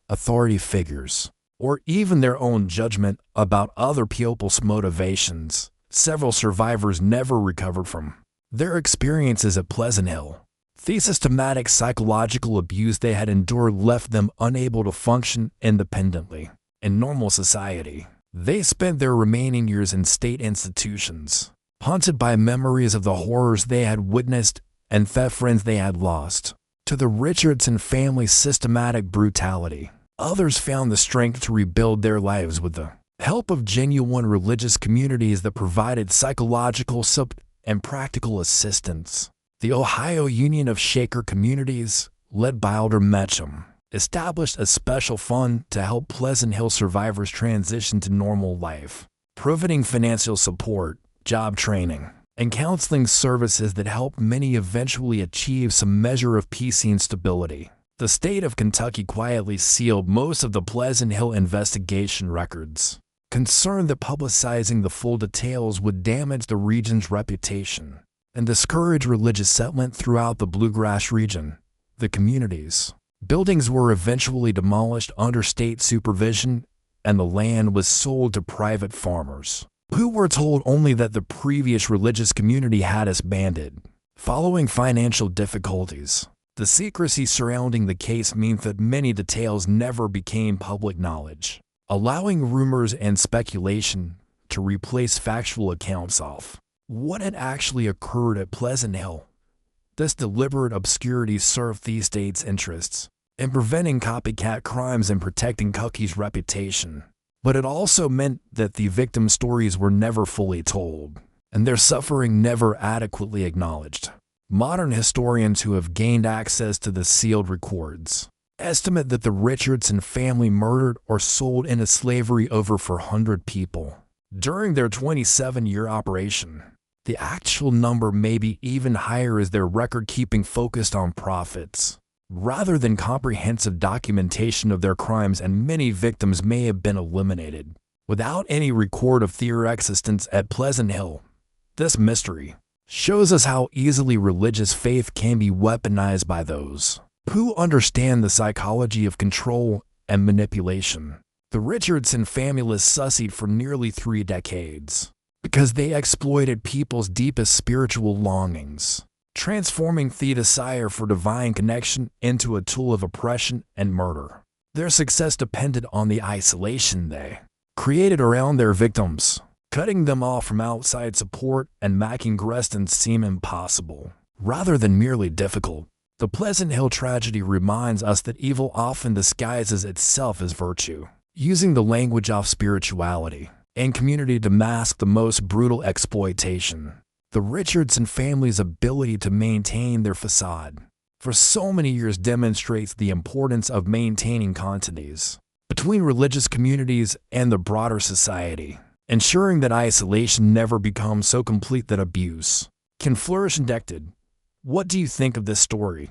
authority figures, or even their own judgment about other people's motivations. Several survivors never recovered from their experiences at Pleasant Hill. The systematic psychological abuse they had endured left them unable to function independently in normal society. They spent their remaining years in state institutions, haunted by memories of the horrors they had witnessed and the friends they had lost to the Richardson family's systematic brutality. Others found the strength to rebuild their lives with the help of genuine religious communities that provided psychological support and practical assistance. The Ohio Union of Shaker Communities, led by Elder Metcham, established a special fund to help Pleasant Hill survivors transition to normal life, providing financial support, job training, and counseling services that helped many eventually achieve some measure of peace and stability. The state of Kentucky quietly sealed most of the Pleasant Hill investigation records, concerned that publicizing the full details would damage the region's reputation and discourage religious settlement throughout the Bluegrass region. The community's buildings were eventually demolished under state supervision, and the land was sold to private farmers, who were told only that the previous religious community had disbanded. Following financial difficulties, the secrecy surrounding the case meant that many details never became public knowledge, allowing rumors and speculation to replace factual accounts of what had actually occurred at Pleasant Hill. This deliberate obscurity served the state's interests in preventing copycat crimes and protecting Kentucky's reputation. But it also meant that the victims' stories were never fully told, and their suffering never adequately acknowledged. Modern historians who have gained access to the sealed records estimate that the Richardson family murdered or sold into slavery over 400 people during their 27-year operation. The actual number may be even higher as their record-keeping focused on profits rather than comprehensive documentation of their crimes, and many victims may have been eliminated without any record of their existence at Pleasant Hill. This mystery shows us how easily religious faith can be weaponized by those who understand the psychology of control and manipulation. The Richardson family was succeed for nearly 3 decades because they exploited people's deepest spiritual longings, transforming the desire for divine connection into a tool of oppression and murder. Their success depended on the isolation they created around their victims, cutting them off from outside support and making arresting seem impossible rather than merely difficult. The Pleasant Hill tragedy reminds us that evil often disguises itself as virtue, using the language of spirituality and community to mask the most brutal exploitation. The Richardson family's ability to maintain their facade for so many years demonstrates the importance of maintaining continuities between religious communities and the broader society, ensuring that isolation never becomes so complete that abuse can flourish undetected. What do you think of this story?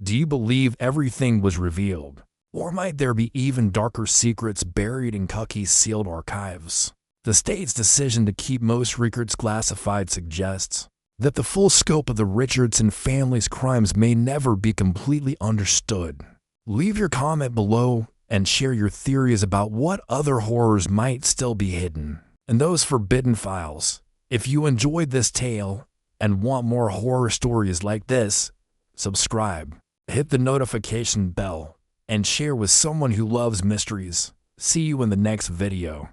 Do you believe everything was revealed? Or might there be even darker secrets buried in Kentucky's sealed archives? The state's decision to keep most records classified suggests that the full scope of the Richardson family's crimes may never be completely understood. Leave your comment below and share your theories about what other horrors might still be hidden in those forbidden files. If you enjoyed this tale and want more horror stories like this, subscribe, hit the notification bell, and share with someone who loves mysteries. See you in the next video.